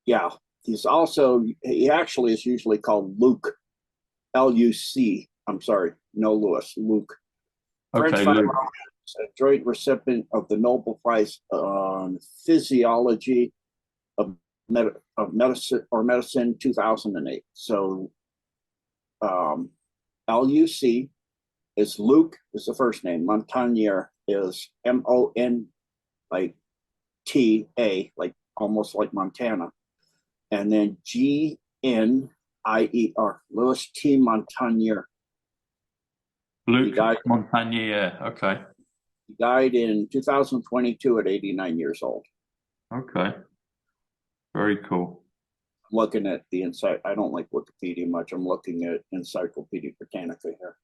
Yeah, he actually is usually called Luc, L-U-C. I'm sorry, no Louis, Luc. French Luc. A joint recipient of the Nobel Prize on Physiology of, medicine 2008. So LUC is Luke is the first name. Montagnier is MON like TA, like almost like Montana. And then GNIER, Louis T. Montagnier. Luc Montagnier, okay. He died in 2022 at 89 years old. Okay. Very cool. I'm looking at the inside. I don't like Wikipedia much. I'm looking at Encyclopedia Britannica here.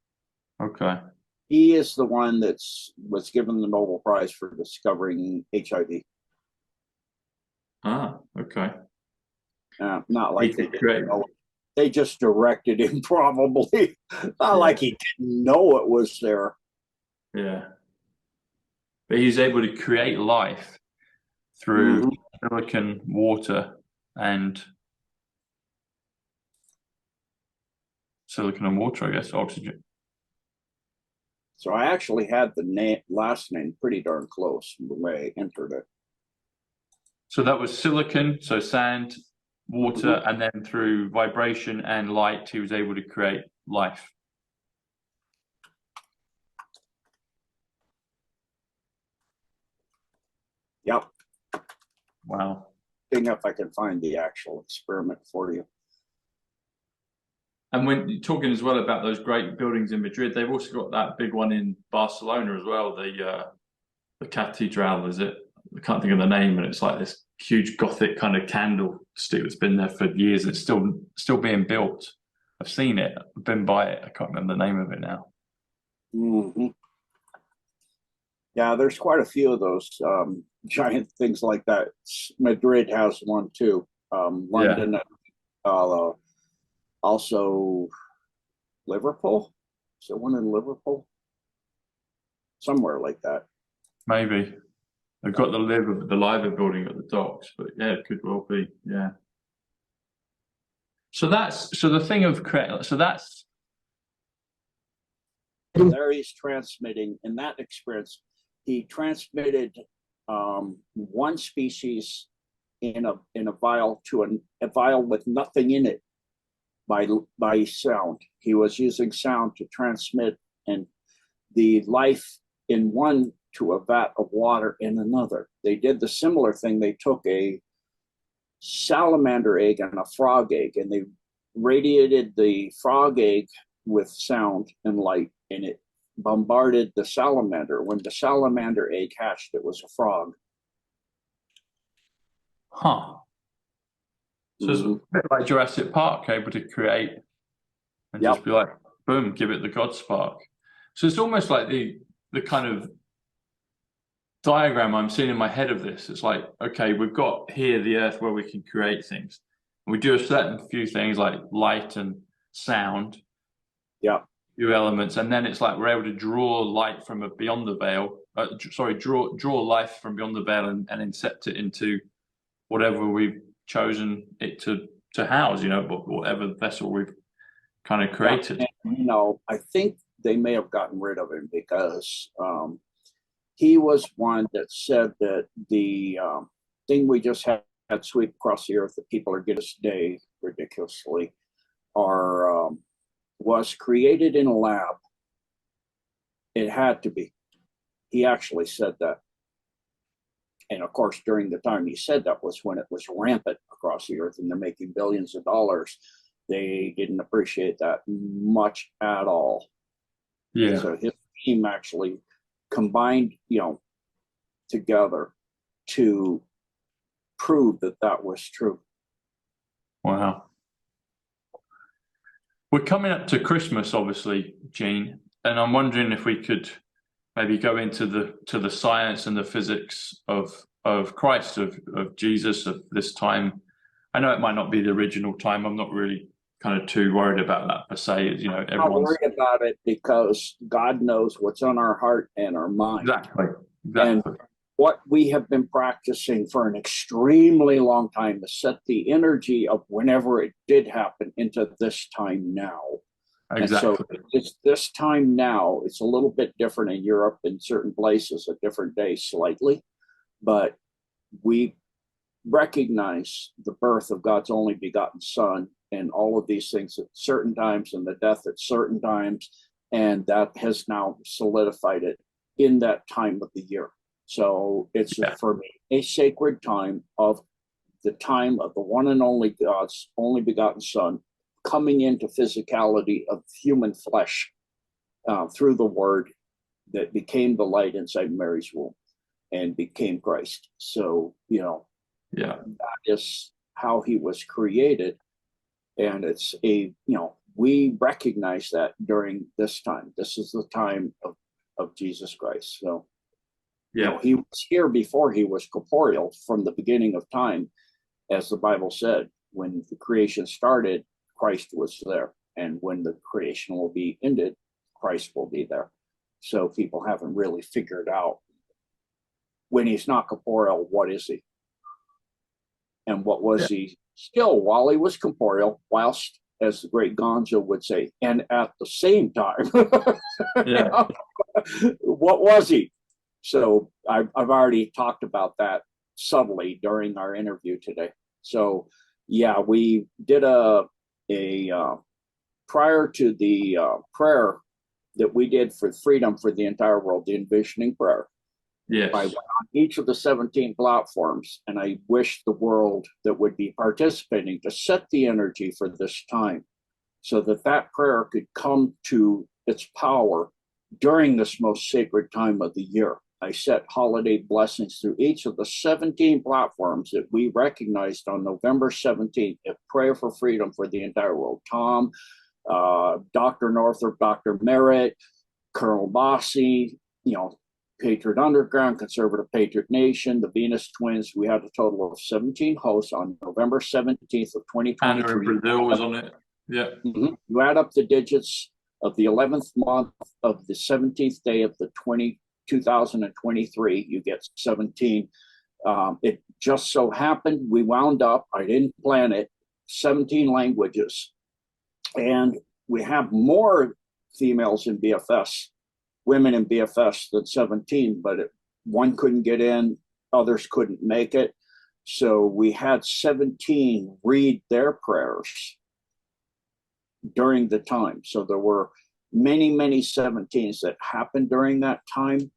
Okay. He is the one that was given the Nobel Prize for discovering HIV. Ah, okay. Not like They just directed him, probably. Not like he didn't know it was there. Yeah. But he's able to create life through silicon, water, and I guess, oxygen. So I actually had the last name pretty darn close the way I entered it. So that was silicon, so sand, water, and then through vibration and light, he was able to create life. Yep. Wow. Seeing if I can find the actual experiment for you. And when you're talking as well about those great buildings in Madrid, they've also got that big one in Barcelona as well, the Catedral, is it? I can't think of the name, and it's like this huge Gothic kind of candlestick that's been there for years. It's still being built. I've seen it. I've been by it. I can't remember the name of it now. Yeah, there's quite a few of those giant things like that. Madrid has one too. London, also Liverpool. Is there one in Liverpool? Somewhere like that. Maybe. They've got the Liver building at the docks, but yeah, it could well be. Yeah. So the thing of create. So that's there he's transmitting in that experience. He transmitted one species in a vial to a vial with nothing in it by sound. He was using sound to transmit and the life in one to a vat of water in another. They did the similar thing. They took a salamander egg and a frog egg, and they radiated the frog egg with sound and light, and it bombarded the salamander. When the salamander egg hatched, it was a frog. Huh. So it's a bit like Jurassic Park, able to create and just be like, boom, give it the God spark. So it's almost like the kind of diagram I'm seeing in my head of this. It's like, okay, we've got here the Earth where we can create things. We do a certain few things like light and sound. Yeah. Few elements, and then it's like we're able to draw light from beyond the veil. Draw life from beyond the veil and incept it into whatever we've chosen it to house. Whatever vessel we've kind of created. And, I think they may have gotten rid of him because he was one that said that the thing we just had sweep across the earth that people are getting today ridiculously was created in a lab. It had to be. He actually said that. And of course, during the time he said that was when it was rampant across the earth and they're making billions of dollars. They didn't appreciate that much at all. Yeah. So his team actually combined, together to prove that was true. Wow. We're coming up to Christmas, obviously, Gene, and I'm wondering if we could maybe go into the science and the physics of Christ, of Jesus, of this time. I know it might not be the original time. I'm not really kind of too worried about that per se. Everyone's not worried about it because God knows what's on our heart and our mind. Exactly. And what we have been practicing for an extremely long time to set the energy of whenever it did happen into this time now. Exactly. And so it's this time now. It's a little bit different in Europe in certain places, a different day slightly, but we recognize the birth of God's only begotten Son and all of these things at certain times and the death at certain times. And that has now solidified it in that time of the year. So it's for me a sacred time of the time of the one and only God's only begotten Son coming into physicality of human flesh through the Word that became the light inside Mary's womb and became Christ. So, that is how he was created. And it's we recognize that during this time. This is the time of Jesus Christ. So, he was here before he was corporeal from the beginning of time. As the Bible said, when the creation started, Christ was there. And when the creation will be ended, Christ will be there. So people haven't really figured out when he's not corporeal, what is he? And what was he still while he was corporeal, whilst, as the great Gonzo would say, and at the same time, what was he? So I've already talked about that subtly during our interview today. So we did a prior to the prayer that we did for freedom for the entire world, the envisioning prayer. Yes. I went on each of the 17 platforms, and I wish the world that would be participating to set the energy for this time so that that prayer could come to its power during this most sacred time of the year. I set holiday blessings through each of the 17 platforms that we recognized on November 17th at Prayer for Freedom for the entire world. Tom, Dr. Northrop, Dr. Merritt, Colonel Bossy, Patriot Underground, Conservative Patriot Nation, the Venus Twins. We had a total of 17 hosts on November 17th of 2023. Anna in Brazil was on it. Yeah. Mm-hmm. You add up the digits of the 11th month of the 17th day of the 2023, you get 17. It just so happened we wound up, I didn't plan it, 17 languages. And we have more females in BFS, women in BFS than 17, but one couldn't get in, others couldn't make it. So we had 17 read their prayers during the time. So there were many, many 17s that happened during that time.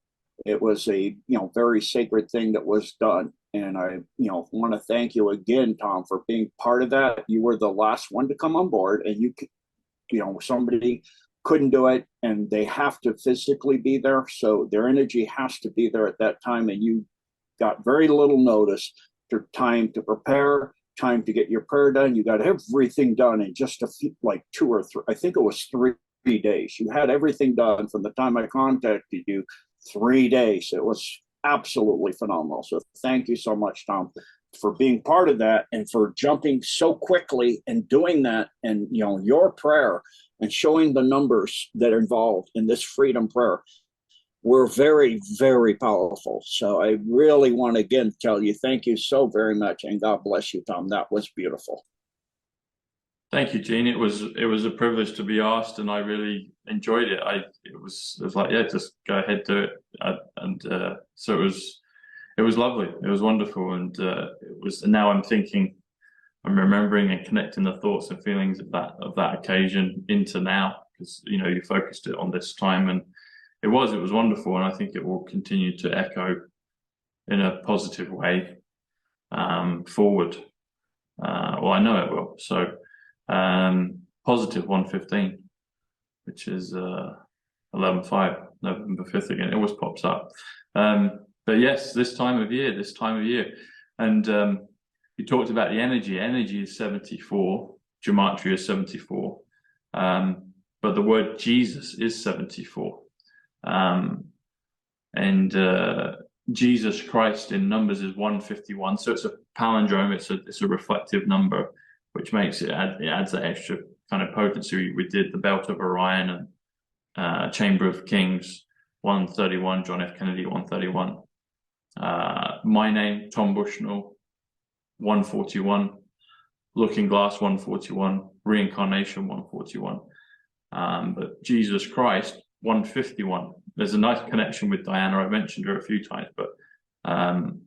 It was a very sacred thing that was done. And I want to thank you again, Tom, for being part of that. You were the last one to come on board, and somebody couldn't do it, and they have to physically be there. So their energy has to be there at that time. And you got very little notice, time to prepare, time to get your prayer done. You got everything done in just a few, like 2 or 3, I think it was 3 days. You had everything done from the time I contacted you, 3 days. It was absolutely phenomenal. So thank you so much, Tom, for being part of that and for jumping so quickly and doing that. And your prayer and showing the numbers that are involved in this freedom prayer were very, very powerful. So I really want to again tell you thank you so very much, and God bless you, Tom. That was beautiful. Thank you, Gene. It was a privilege to be asked, and I really enjoyed it. It was like, just go ahead, do it, so it was lovely. It was wonderful, and now I'm remembering and connecting the thoughts and feelings of that occasion into now, because you focused it on this time, and it was wonderful, and I think it will continue to echo in a positive way forward. Well, I know it will. So positive 115, which is 11/5, November 5th again. It always pops up. But yes, this time of year, and you talked about the energy. Energy is 74. Gematria is 74. But the word Jesus is 74. Jesus Christ in numbers is 151. So it's a palindrome. It's a reflective number, which makes it adds that extra kind of potency. We did the Belt of Orion and Chamber of Kings 131, John F. Kennedy 131. My name, Tom Bushnell, 141. Looking Glass 141. Reincarnation 141. But Jesus Christ 151. There's a nice connection with Diana. I've mentioned her a few times, but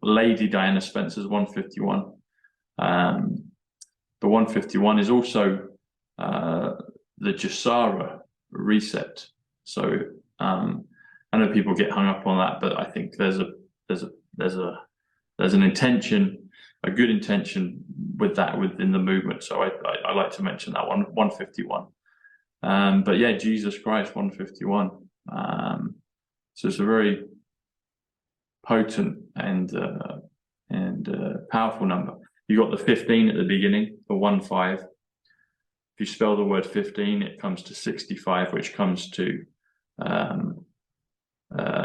Lady Diana Spencer's 151. The 151 is also the Jasara reset. So I know people get hung up on that, but I think there's an intention, a good intention with that within the movement. So I like to mention that 151. But yeah, Jesus Christ 151. So it's a very potent and powerful number. You got the 15 at the beginning, the 15. If you spell the word 15, it comes to 65, which comes to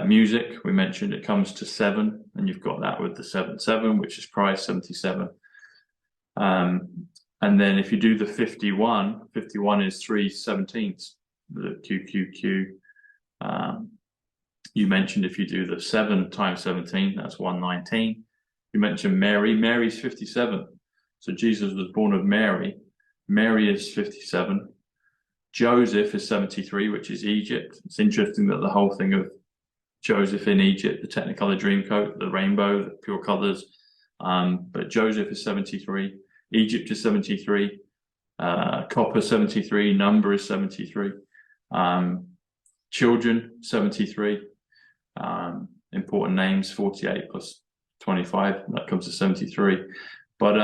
music. We mentioned it comes to 7, and you've got that with the 7, which is Christ 77. And then if you do the 51 is 3/17, the QQQ. You mentioned if you do the 7 times 17, that's 119. You mentioned Mary. Mary's 57. So Jesus was born of Mary. Mary is 57. Joseph is 73, which is Egypt. It's interesting that the whole thing of Joseph in Egypt, the Technicolor Dreamcoat, the rainbow, the pure colors. But Joseph is 73. Egypt is 73. Copper 73. Number is 73. Children 73. Important names 48 plus 25. That comes to 73. But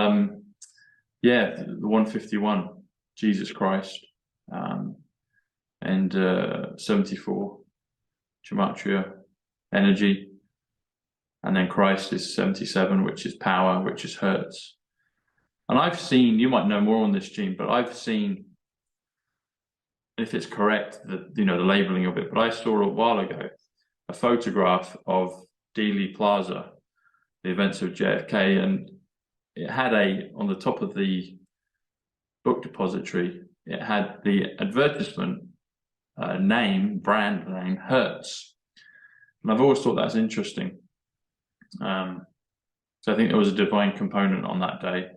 yeah, the 151, Jesus Christ, and 74, gematria, energy, and then Christ is 77, which is power, which is hertz. And I've seen, you might know more on this, Gene, but I've seen, if it's correct, the labeling of it, but I saw a while ago a photograph of Dealey Plaza, the events of JFK, and it had on the top of the book depository, it had the advertisement brand name, Hertz. And I've always thought that's interesting. So I think there was a divine component on that day.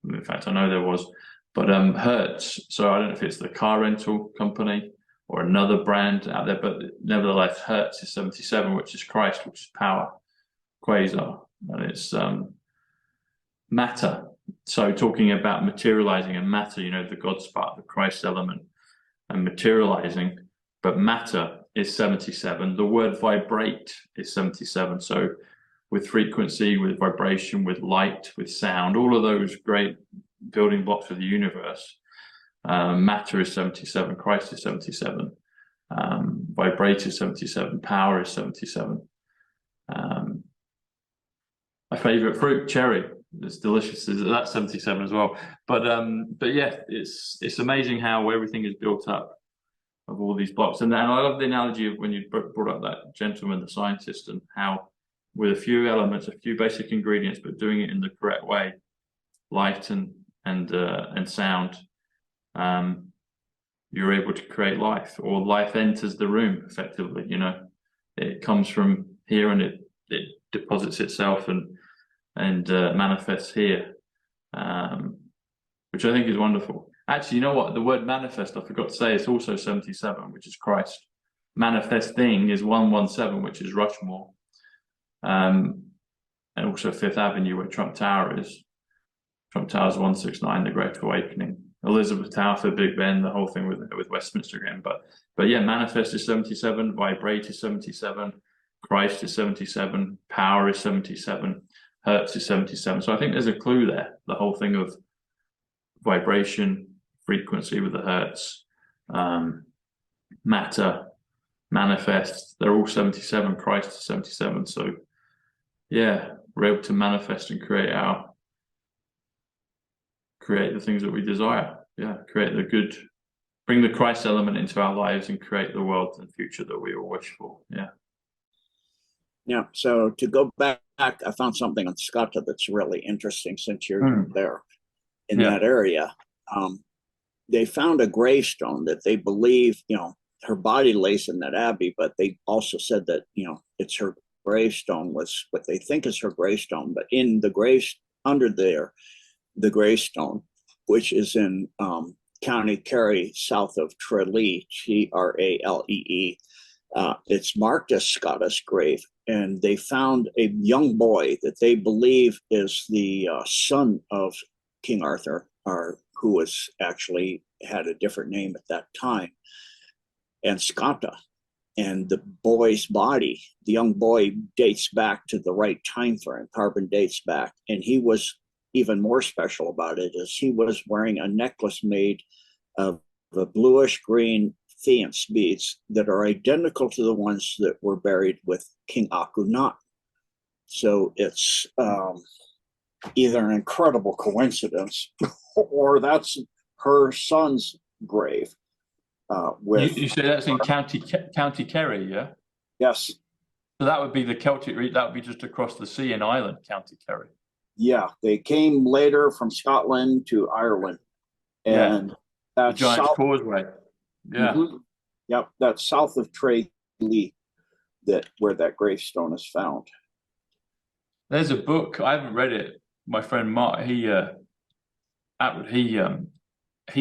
In fact, I know there was, but Hertz. So I don't know if it's the car rental company or another brand out there, but nevertheless, Hertz is 77, which is Christ, which is power, quasar, and it's matter. So talking about materializing and matter, the God spark, the Christ element, and materializing, but matter is 77. The word vibrate is 77. So with frequency, with vibration, with light, with sound, all of those great building blocks of the universe, matter is 77, Christ is 77, vibrate is 77, power is 77. My favorite fruit, cherry, it's delicious. That's 77 as well. But yeah, it's amazing how everything is built up of all these blocks. And I love the analogy of when you brought up that gentleman, the scientist, and how with a few elements, a few basic ingredients, but doing it in the correct way, light and sound, you're able to create life, or life enters the room effectively. It comes from here and it deposits itself and manifests here, which I think is wonderful. Actually, you know what? The word manifest, I forgot to say, it's also 77, which is Christ. Manifesting is 117, which is Rushmore. And also Fifth Avenue, where Trump Tower is. Trump Tower is 169, the Great Awakening. Elizabeth Tower for Big Ben, the whole thing with Westminster again. But yeah, manifest is 77, vibrate is 77, Christ is 77, power is 77, hertz is 77. So I think there's a clue there. The whole thing of vibration, frequency with the hertz, matter, manifest, they're all 77. Christ is 77. So yeah, we're able to manifest and create the things that we desire. Yeah, create the good, bring the Christ element into our lives and create the world and future that we all wish for. Yeah. So to go back, I found something on Scotland that's really interesting since you're there in that area. They found a gravestone that they believe, her body lays in that abbey, but they also said that, it's her gravestone, was what they think is her gravestone, but in the graves under there, the gravestone, which is in County Kerry, south of Tralee, Tralee, It's marked as Scotta's grave, and they found a young boy that they believe is the son of King Arthur, or who was actually had a different name at that time, and Scotta. And the boy's body, the young boy, dates back to the right time frame, carbon dates back. And he was even more special about it, is he was wearing a necklace made of the bluish green faience beads that are identical to the ones that were buried with King Akhenaten. So it's either an incredible coincidence or that's her son's grave. You say that's in County Kerry, yeah? Yes. So that would be the Celtic route. That would be just across the sea in Ireland, County Kerry. Yeah, they came later from Scotland to Ireland, and that's Giant's Causeway. Yeah. Mm-hmm. Yep, that's south of Tralee, where that gravestone is found. There's a book, I haven't read it. My friend Mark, he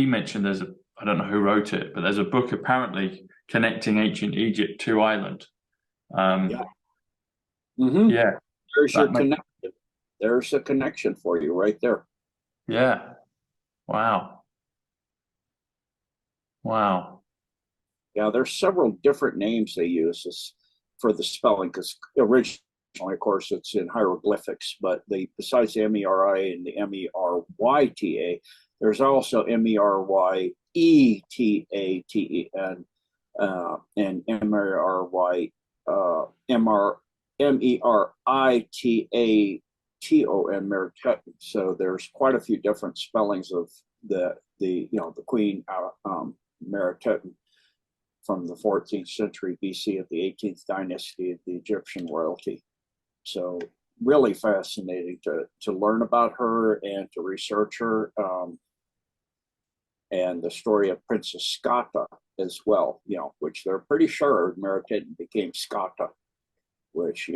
mentioned there's I don't know who wrote it, but there's a book apparently connecting ancient Egypt to Ireland. Yeah. Mm-hmm. Yeah. There's your connection. There's a connection for you right there. Yeah. Wow. Wow. Yeah, there's several different names they use for the spelling, because originally, of course, it's in hieroglyphics, but besides the MERI and the MERYTA, there's also MERYETATEN and MERITATON. So there's quite a few different spellings of the Queen Meritaten from the 14th century BC of the 18th dynasty of the Egyptian royalty. So really fascinating to learn about her and to research her, and the story of Princess Scotta as well, which they're pretty sure Meritaten became Scotta, which,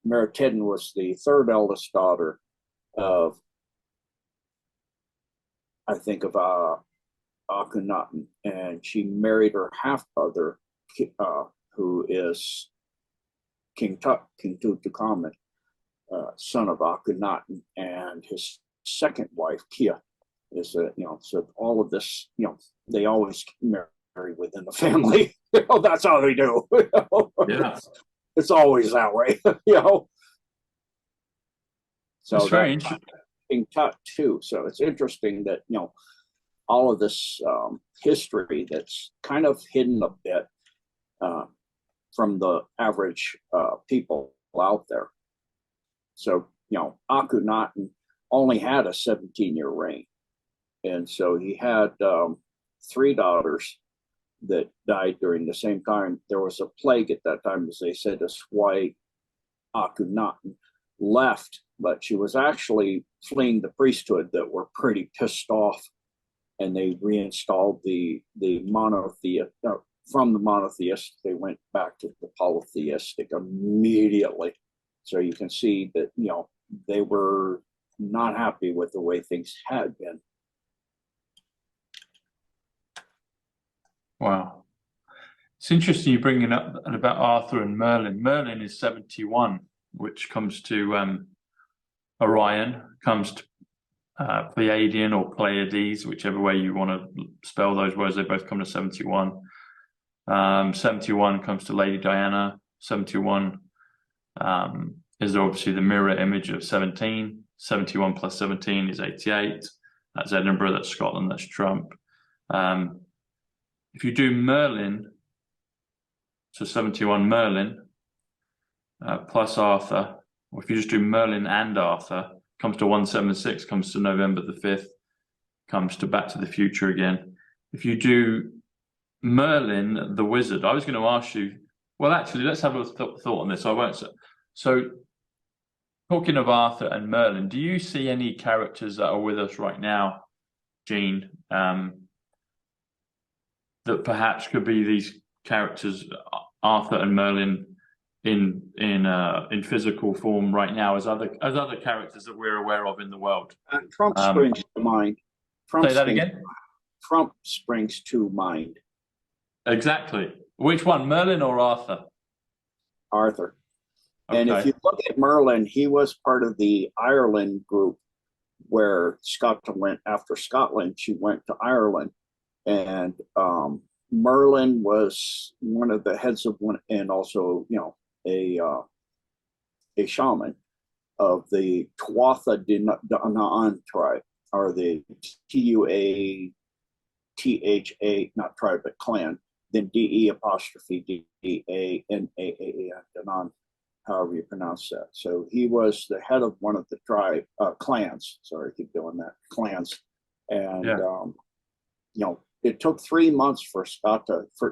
Meritaten was the third eldest daughter of, I think, of Akhenaten, and she married her half-brother, who is King Tutankhamun, son of Akhenaten, and his second wife, Kia, is so all of this, they always marry within the family. That's how they do. Yeah, it's always that way. So it's very interesting. King Tut too. So it's interesting that all of this history that's kind of hidden a bit from the average people out there. So, Akhenaten only had a 17-year reign. And so he had 3 daughters that died during the same time. There was a plague at that time, as they said, that's why Akhenaten left. But she was actually fleeing the priesthood that were pretty pissed off, and they reinstalled the monotheist. From the monotheist, they went back to the polytheistic immediately. So you can see that, they were not happy with the way things had been. Wow. It's interesting you bringing up about Arthur and Merlin. Merlin is 71, which comes to Orion, comes to Pleiadian or Pleiades, whichever way you want to spell those words. They both come to 71. 71 comes to Lady Diana. 71 is obviously the mirror image of 17. 71 plus 17 is 88. That's Edinburgh, that's Scotland, that's Trump. If you do Merlin, so 71 Merlin plus Arthur, or if you just do Merlin and Arthur, comes to 176, comes to November the 5th, comes to Back to the Future again. If you do Merlin the Wizard, I was going to ask you, well, actually, let's have a thought on this. I won't. So, talking of Arthur and Merlin, do you see any characters that are with us right now, Gene, that perhaps could be these characters, Arthur and Merlin, in physical form right now, as other characters that we're aware of in the world? Trump springs to mind. Say that again. Trump springs to mind. Exactly. Which one, Merlin or Arthur? Arthur. Okay. And if you look at Merlin, he was part of the Ireland group where Scotland went. After Scotland, she went to Ireland. And Merlin was one of the heads of one, and also, you know, a shaman of the Tuatha De Danann tribe, or the Tuatha, not tribe, but clan, then DE''DANAA, Danann, however you pronounce that. So he was the head of one of the tribe clans. Sorry, I keep doing that. Clans. And, you know, it took 3 months for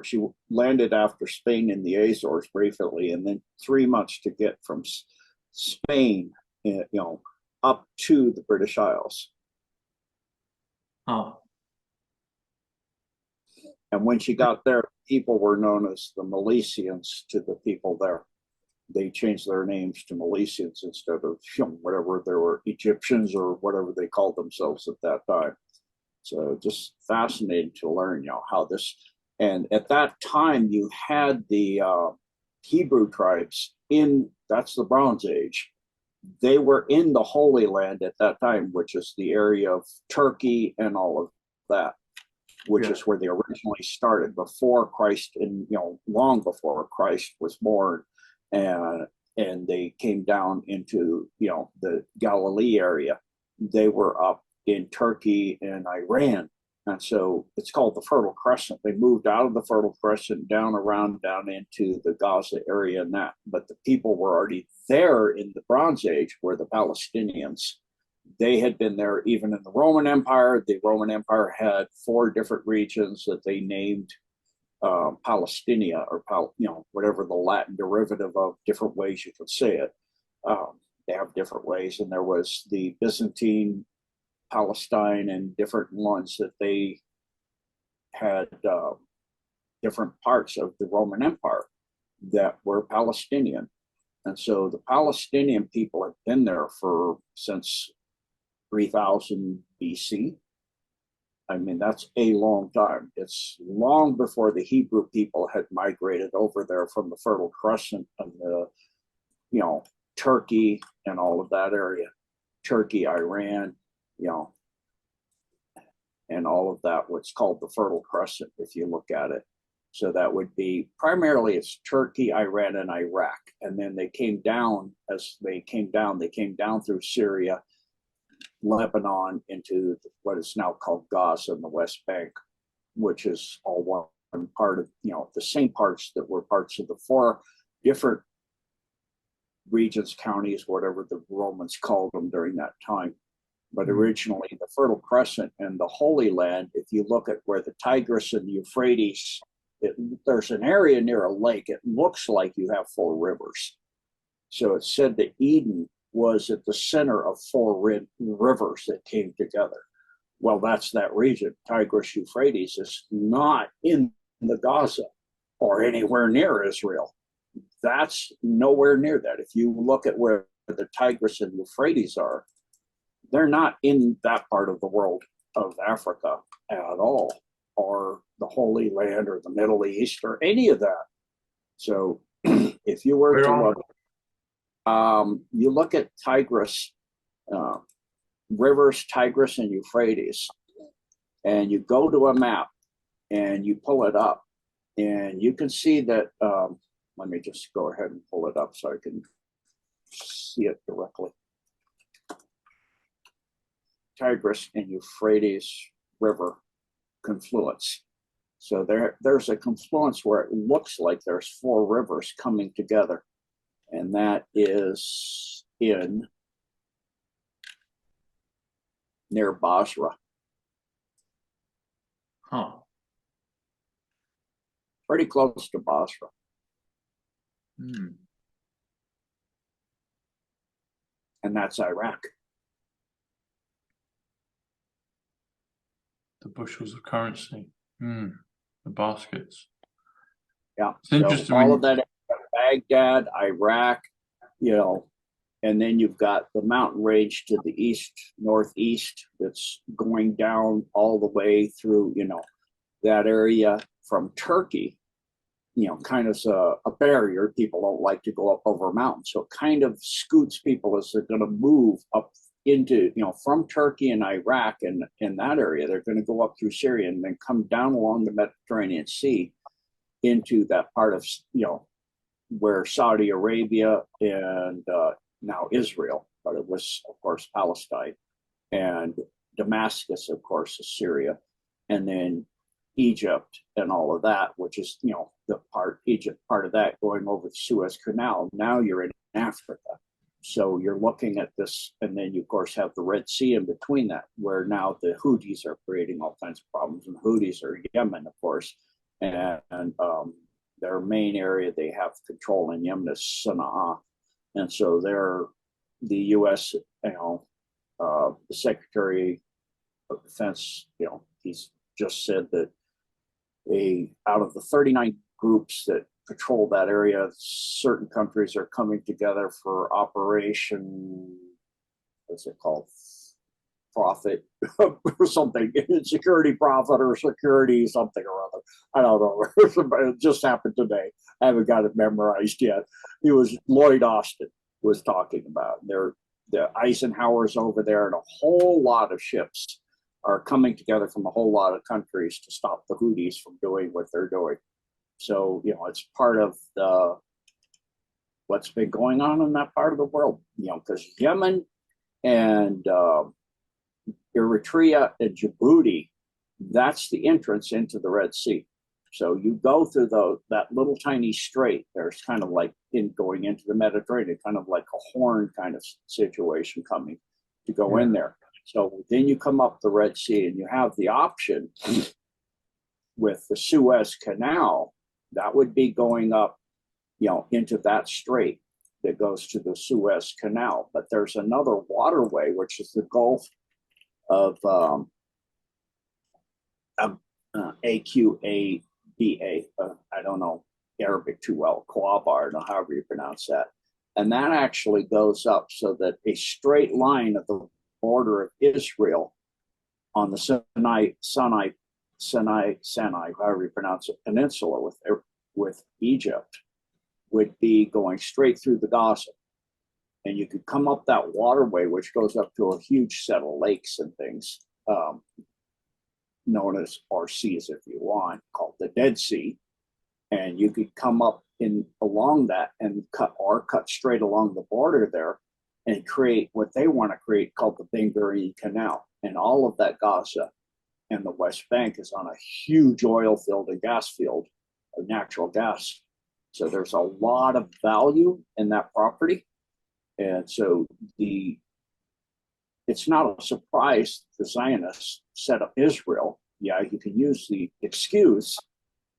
she landed after Spain in the Azores briefly, and then 3 months to get from Spain, you know, up to the British Isles. Oh. And when she got there, people were known as the Milesians to the people there. They changed their names to Milesians instead of, you know, whatever, they were Egyptians or whatever they called themselves at that time. So just fascinating to learn, you know, how this, and at that time you had the Hebrew tribes that's the Bronze Age. They were in the Holy Land at that time, which is the area of Turkey and all of that, which is where they originally started before Christ, and, you know, long before Christ was born. And they came down into, you know, the Galilee area. They were up in Turkey and Iran. And so it's called the Fertile Crescent. They moved out of the Fertile Crescent down into the Gaza area and that. But the people were already there in the Bronze Age, were the Palestinians. They had been there even in the Roman Empire. The Roman Empire had 4 different regions that they named Palestinia, or you know, whatever the Latin derivative of, different ways you could say it. They have different ways. And there was the Byzantine Palestine and different ones that they had different parts of the Roman Empire that were Palestinian. And so the Palestinian people have been there since 3000 BC. I mean, that's a long time. It's long before the Hebrew people had migrated over there from the Fertile Crescent and the, you know, Turkey and all of that area, Turkey, Iran, you know, and all of that, what's called the Fertile Crescent, if you look at it. So that would be primarily it's Turkey, Iran, and Iraq. And then they came down, they came down through Syria, Lebanon, into what is now called Gaza and the West Bank, which is all one part of, you know, the same parts that were parts of the 4 different regions, counties, whatever the Romans called them during that time. But originally the Fertile Crescent and the Holy Land, if you look at where the Tigris and the Euphrates, there's an area near a lake. It looks like you have 4 rivers. So it's said that Eden was at the center of 4 rivers that came together. Well, that's that region. Tigris, Euphrates is not in the Gaza or anywhere near Israel. That's nowhere near that. If you look at where the Tigris and Euphrates are, they're not in that part of the world of Africa at all, or the Holy Land, or the Middle East, or any of that. So if you were to look, you look at Tigris, rivers, Tigris and Euphrates, and you go to a map and you pull it up, and you can see that, let me just go ahead and pull it up so I can see it directly. Tigris and Euphrates River confluence. So there's a confluence where it looks like there's 4 rivers coming together, and that is near Basra. Huh. Pretty close to Basra. Hmm. And that's Iraq. The bushels of currency. The baskets. Yeah. It's interesting. So all of that, Baghdad, Iraq, you know, and then you've got the mountain range to the east, northeast, that's going down all the way through, you know, that area from Turkey kind of a barrier. People don't like to go up over a mountain. So it kind of scoots people as they're going to move up into, from Turkey and Iraq and in that area. They're going to go up through Syria and then come down along the Mediterranean Sea into that part of, where Saudi Arabia and now Israel, but it was, of course, Palestine, and Damascus, of course, is Syria, and then Egypt and all of that, which is, the Egypt part of that going over the Suez Canal. Now you're in Africa. So you're looking at this, and then you, of course, have the Red Sea in between that, where now the Houthis are creating all kinds of problems. And the Houthis are Yemen, of course, and their main area they have control in Yemen is Sana'a. And so the U.S., the Secretary of Defense, he's just said that out of the 39 groups that patrol that area, certain countries are coming together for Operation, what's it called? Profit or something, security profit or security something or other. I don't know. It just happened today. I haven't got it memorized yet. Lloyd Austin was talking about. The Eisenhower's over there, and a whole lot of ships are coming together from a whole lot of countries to stop the Houthis from doing what they're doing. So, it's part of what's been going on in that part of the world, because Yemen and Eritrea and Djibouti, that's the entrance into the Red Sea. So you go through that little tiny strait. There's kind of like going into the Mediterranean, kind of like a horn kind of situation coming to go in there. So then you come up the Red Sea, and you have the option with the Suez Canal. That would be going up, into that strait that goes to the Suez Canal. But there's another waterway, which is the Gulf of Aqaba. I don't know Arabic too well, Quabar, or however you pronounce that. And that actually goes up so that a straight line of the border of Israel on the Sinai, however you pronounce it, peninsula with Egypt, would be going straight through the Gaza. And you could come up that waterway, which goes up to a huge set of lakes and things, known as, or seas if you want, called the Dead Sea. And you could come up along that and cut straight along the border there and create what they want to create, called the Ben Gurion Canal. And all of that Gaza and the West Bank is on a huge oil field and gas field of natural gas. So there's a lot of value in that property. And so it's not a surprise the Zionists set up Israel. Yeah, you can use the excuse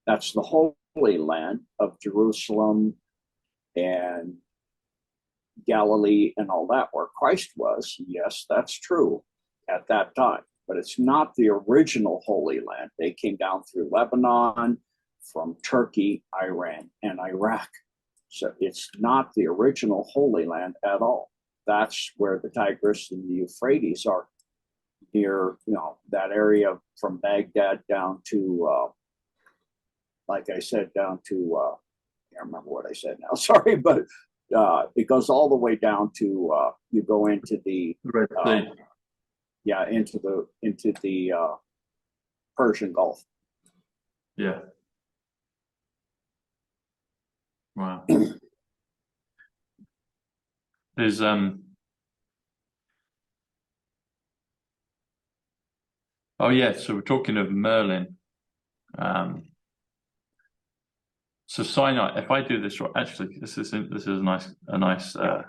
that's the Holy Land of Jerusalem and Galilee and all that, where Christ was. Yes, that's true at that time, but it's not the original Holy Land. They came down through Lebanon, from Turkey, Iran, and Iraq. So it's not the original Holy Land at all. That's where the Tigris and the Euphrates are, near, that area from Baghdad down to, like I said, down to, I can't remember what I said now, sorry, but it goes all the way down to, you go into the, into the Persian Gulf. Yeah. Wow. There's oh yeah, so we're talking of Merlin. So Sinai, if I do this right, actually this is a nice Basra.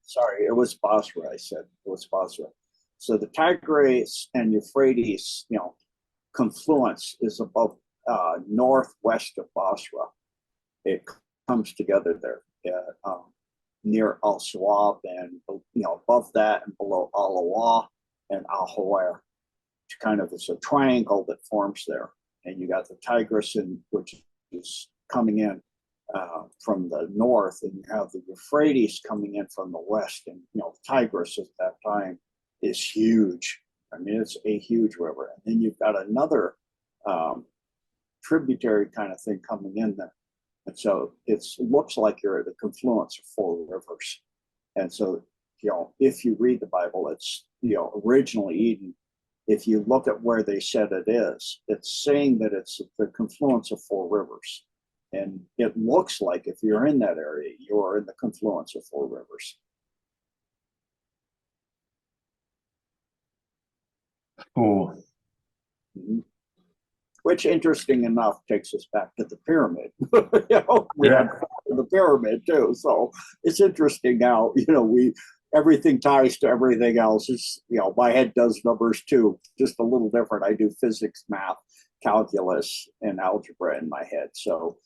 Sorry, it was Basra. I said it was Basra. So the Tigris and Euphrates, confluence is above northwest of Basra. It comes together there, near Al Swab, and above that and below Al Awa and Al Hawar. It's a triangle that forms there, and you got the Tigris, which is coming in from the north, and you have the Euphrates coming in from the west. And the Tigris at that time is huge. I mean, it's a huge river. And then you've got another tributary kind of thing coming in And so it looks like you're at the confluence of four rivers. And so, if you read the Bible, it's, originally Eden. If you look at where they said it is, it's saying that it's the confluence of four rivers. And it looks like if you're in that area, you are in the confluence of four rivers. Oh. Mm-hmm. Which, interesting enough, takes us back to the pyramid. We had the pyramid too. So it's interesting now, everything ties to everything else. It's, my head does numbers too, just a little different. I do physics, math, calculus, and algebra in my head. So,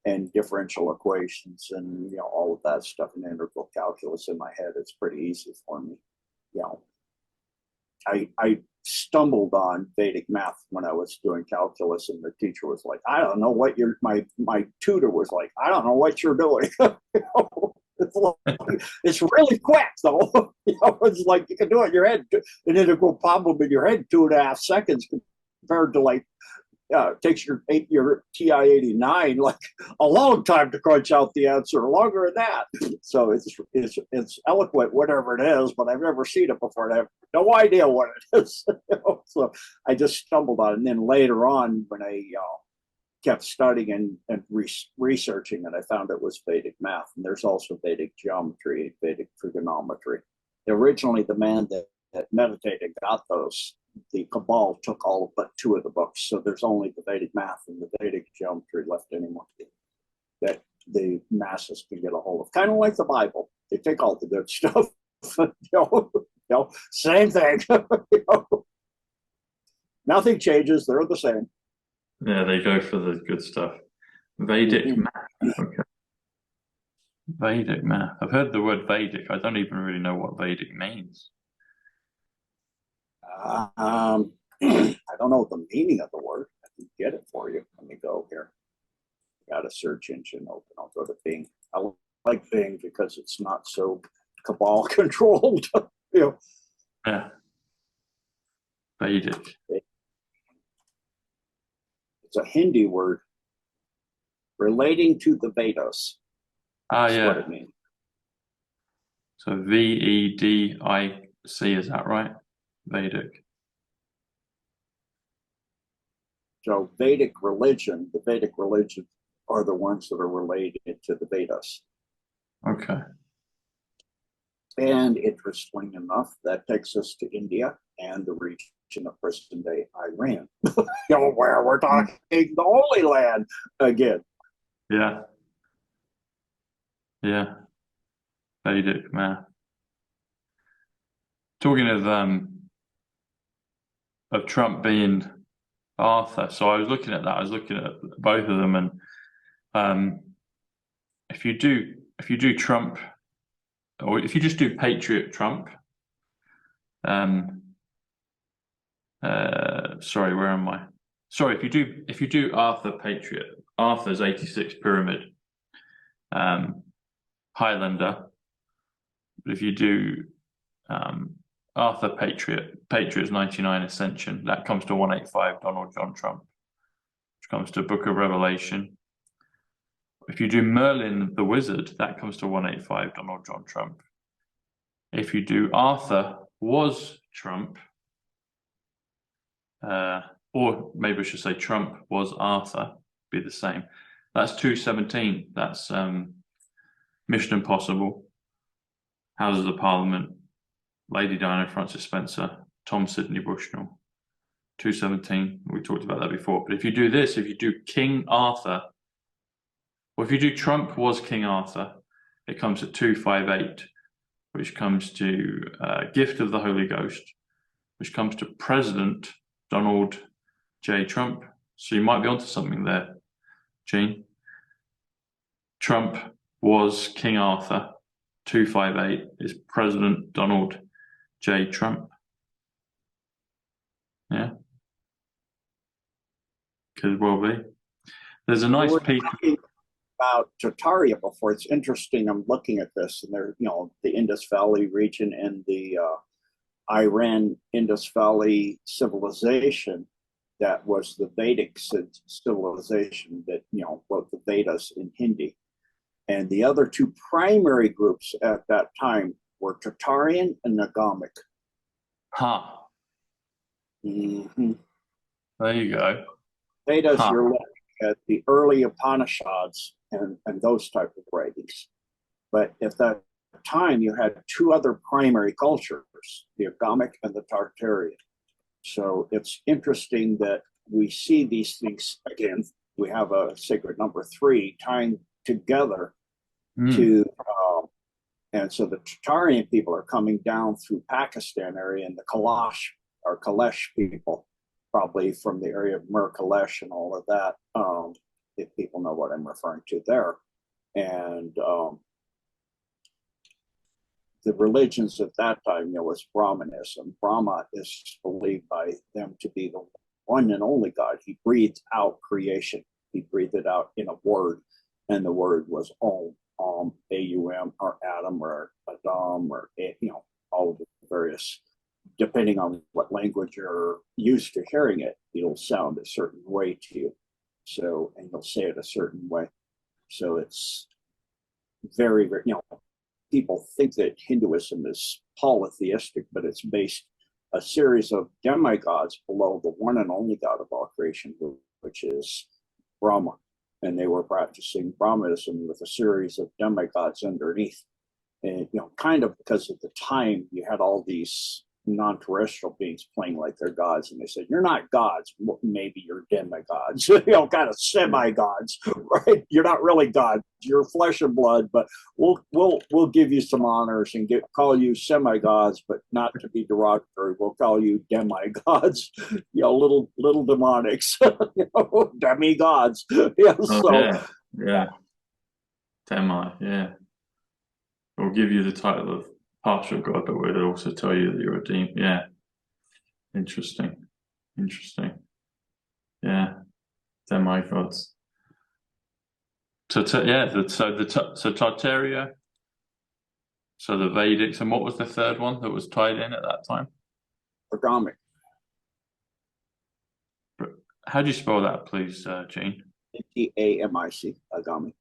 and differential equations and, all of that stuff and integral calculus in my head. It's pretty easy for me. I stumbled on Vedic math when I was doing calculus, and the teacher was like, I don't know what my tutor was like, I don't know what you're doing. It's really quick though. It's like you can do it in your head, an integral problem in your head 2.5 seconds compared to takes your TI-89 like a long time to crunch out the answer, longer than that. So it's eloquent, whatever it is, but I've never seen it before. And I have no idea what it is. So I just stumbled on it. And then later on, when I kept studying and researching it, I found it was Vedic math. And there's also Vedic geometry, Vedic trigonometry. Originally, the man that meditated got those. The Cabal took all but 2 of the books, so there's only the Vedic math and the Vedic geometry left anymore that the masses can get a hold of. Kind of like the Bible, they take all the good stuff. Same thing. Nothing changes; they're the same. Yeah, they go for the good stuff. Vedic math. Okay. Vedic math. I've heard the word Vedic. I don't even really know what Vedic means. I don't know the meaning of the word. I can get it for you. Let me go here. Got a search engine open. I'll go to Bing. I like Bing because it's not so Cabal controlled. Yeah. Vedic. It's a Hindi word relating to the Vedas. That's yeah. What it means. So Vedic, is that right? Vedic. So Vedic religion, the Vedic religion are the ones that are related to the Vedas. Okay. And interesting enough, that takes us to India and the region of present-day Iran, where we're talking the Holy Land again. Yeah. Yeah. Vedic math. Talking of Trump being Arthur, so I was looking at that. I was looking at both of them, and if you do Trump, or if you just do Patriot Trump, sorry, where am I? Sorry, if you do Arthur Patriot, Arthur's 86 pyramid, Highlander. But if you do Arthur Patriot's 99 Ascension, that comes to 185 Donald John Trump, which comes to Book of Revelation. If you do Merlin the Wizard, that comes to 185 Donald John Trump. If you do Arthur was Trump, or maybe I should say Trump was Arthur, be the same. That's 217. That's Mission Impossible, Houses of Parliament, Lady Diana, Francis Spencer, Tom Sidney Bushnell, 217. We talked about that before. But if you do this, if you do King Arthur, or if you do Trump was King Arthur, it comes at 258, which comes to Gift of the Holy Ghost, which comes to President Donald J. Trump. So you might be onto something there, Gene. Trump was King Arthur. 258 is President Donald J. Trump. Yeah. Could well be. There's a nice piece about Tartarian before. It's interesting. I'm looking at this, and there, the Indus Valley region and the Iran Indus Valley civilization. that was the Vedic civilization that, wrote the Vedas in Hindi. And the other two primary groups at that time were Tartarian and Nagamic. Huh. Mm-hmm. There you go. Vedas, you're looking at the early Upanishads and those type of writings. But at that time, you had two other primary cultures, the Agamic and the Tartarian. So it's interesting that we see these things, again, we have a sacred number 3 tying together to, and so the Tartarian people are coming down through Pakistan area, and the Kalesh people, probably from the area of Kalesh and all of that, if people know what I'm referring to there. And the religions at that time, was Brahmanism. Brahma is believed by them to be the one and only God. He breathed out creation. He breathed it out in a word, and the word was Om, A-U-M, or Adam, or Adam, or, all of the various, depending on what language you're used to hearing it, it'll sound a certain way to you. So, and you'll say it a certain way. So it's very, very, people think that Hinduism is polytheistic, but it's based a series of demigods below the one and only God of all creation, which is Brahma. And they were practicing Brahmanism with a series of demigods underneath. And, kind of because at the time you had all these non-terrestrial beings playing like they're gods, and they said, you're not gods, maybe you're demigods, kind of semi-gods, right? You're not really gods, you're flesh and blood, but we'll give you some honors and call you semi-gods, but not to be derogatory, we'll call you demigods, little demonics, demigods. Demi, yeah. We'll give you the title of partial god, but we'll also tell you that you're redeemed. Yeah. Interesting. Yeah. Demigods. So Tartaria. So the Vedics, and what was the third one that was tied in at that time? Agamic. How do you spell that, please, Gene? T-A-M-I-C. Agami.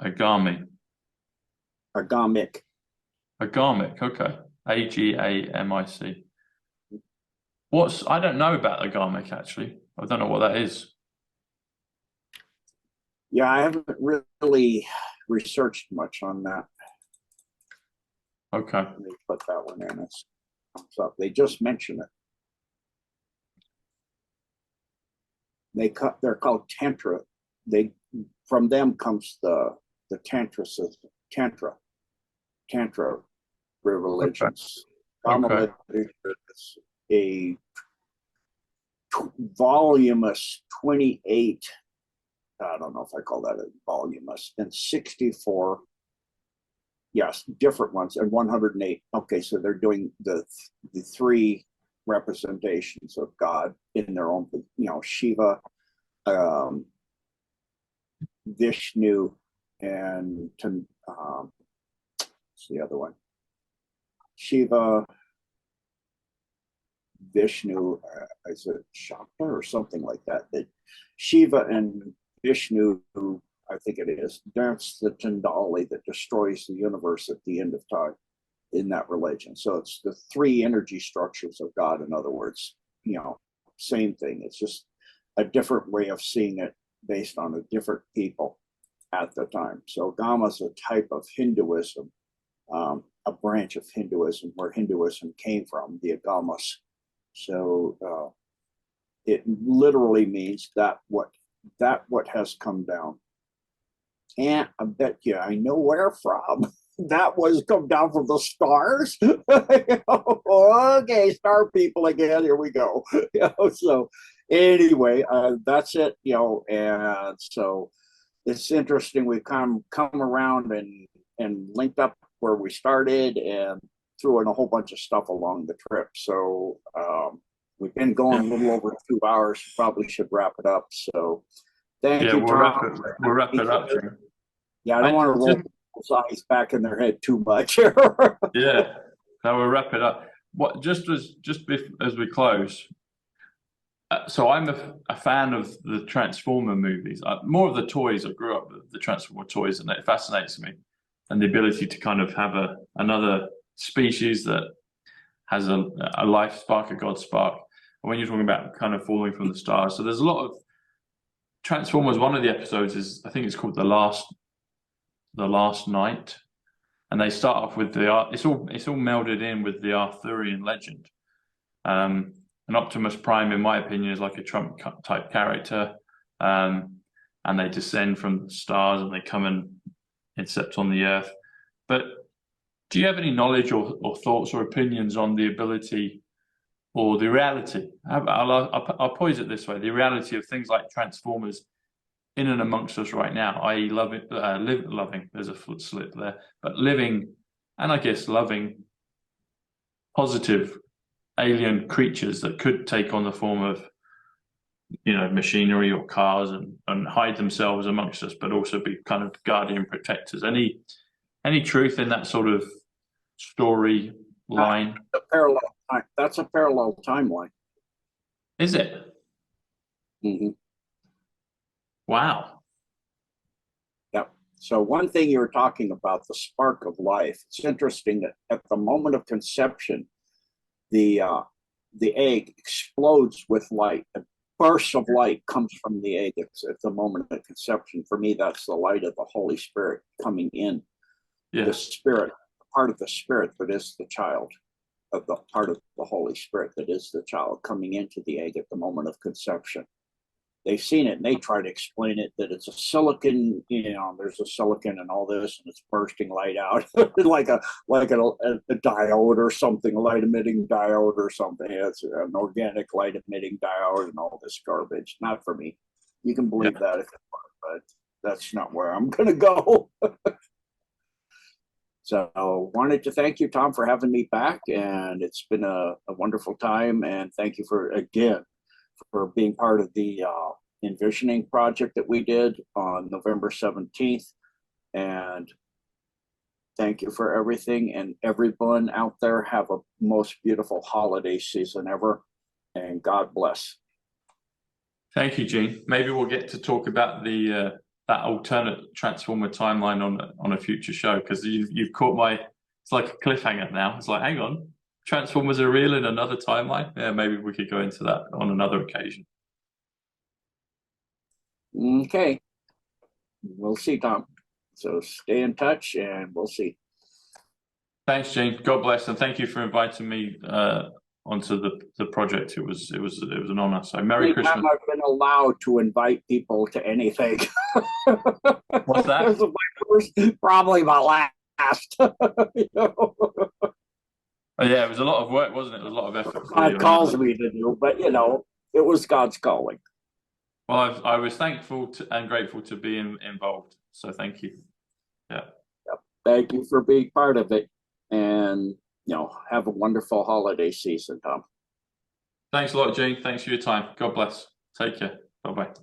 Agami. Agamic. Agamic, okay. A-G-A-M-I-C. I don't know about agamic, actually. I don't know what that is. Yeah, I haven't really researched much on that. Okay. Let me put that one in. So they just mention it. They're called Tantra. From them comes the Tantra system. Tantra religions. Okay. It's a voluminous 28, I don't know if I call that a voluminous, and 64, yes, different ones, and 108. Okay, so they're doing the 3 representations of God in their own, Shiva, Vishnu, and what's the other one? Shiva, Vishnu, is it Shakta or something like that? Shiva and Vishnu, I think it is, that's the Tandali that destroys the universe at the end of time in that religion. So it's the 3 energy structures of God, in other words, same thing. It's just a different way of seeing it based on a different people at the time. So Gama is a type of Hinduism, a branch of Hinduism where Hinduism came from, the Agamas. So it literally means that what has come down. And I bet you I know where from. That was come down from the stars. Okay, star people again. Here we go. So anyway, that's it. And so it's interesting. We've come around and linked up where we started and threw in a whole bunch of stuff along the trip. So we've been going a little over 2 hours. Probably should wrap it up. So thank you, Tom. We'll wrap it up. Yeah, I don't want to roll people's eyes back in their head too much. Yeah, now we'll wrap it up. Just as we close, So I'm a fan of the Transformer movies. More of the toys. I grew up with the Transformer toys, and it fascinates me. And the ability to kind of have another species that has a life spark, a God spark. And when you're talking about kind of falling from the stars, so there's a lot of Transformers. One of the episodes is, I think it's called the last night, and they start off with it's all melded in with the Arthurian legend. And Optimus Prime, in my opinion, is like a Trump type character, and they descend from the stars and they come and incept on the Earth. But do you have any knowledge or thoughts or opinions on the ability or the reality? I'll pose it this way: the reality of things like Transformers in and amongst us right now, i.e., loving. There's a foot slip there, but living, and I guess loving, positive alien creatures that could take on the form of, machinery or cars and hide themselves amongst us, but also be kind of guardian protectors. Any truth in that sort of story line? That's a parallel timeline. Is it? Mm-hmm. Wow. Yeah. So one thing you were talking about, the spark of life. It's interesting that at the moment of conception, the egg explodes with light. A burst of light comes from the egg. It's at the moment of conception. For me, that's the light of the Holy Spirit coming in. Yeah. The Spirit, part of the Spirit that is the child, of the part of the Holy Spirit that is the child coming into the egg at the moment of conception. They've seen it and they try to explain it that it's a silicon, there's a silicon and all this, and it's bursting light out like a diode or something, a light emitting diode or something. It's an organic light emitting diode and all this garbage. Not for me. You can believe that if you want, but that's not where I'm going to go. So wanted to thank you, Tom, for having me back, and it's been a wonderful time. And thank you for being part of the envisioning project that we did on November 17th. And thank you for everything. And everyone out there, have a most beautiful holiday season ever. And God bless. Thank you, Gene. Maybe we'll get to talk about that alternate Transformer timeline on a future show, because you've caught it's like a cliffhanger now. It's like, hang on, Transformers are real in another timeline? Yeah, maybe we could go into that on another occasion. Okay. We'll see, Tom. So stay in touch and we'll see. Thanks, Gene. God bless, and thank you for inviting me onto the project. It was an honor. So Merry Christmas. I've been allowed to invite people to anything. What's that? This is my first, probably my last. Oh, yeah, it was a lot of work, wasn't it? It was a lot of effort. God calls me to do, but it was God's calling. Well, I was thankful and grateful to be involved. So thank you. Yeah. Yep. Thank you for being part of it, and have a wonderful holiday season, Tom. Thanks a lot, Gene. Thanks for your time. God bless. Take care. Bye-bye.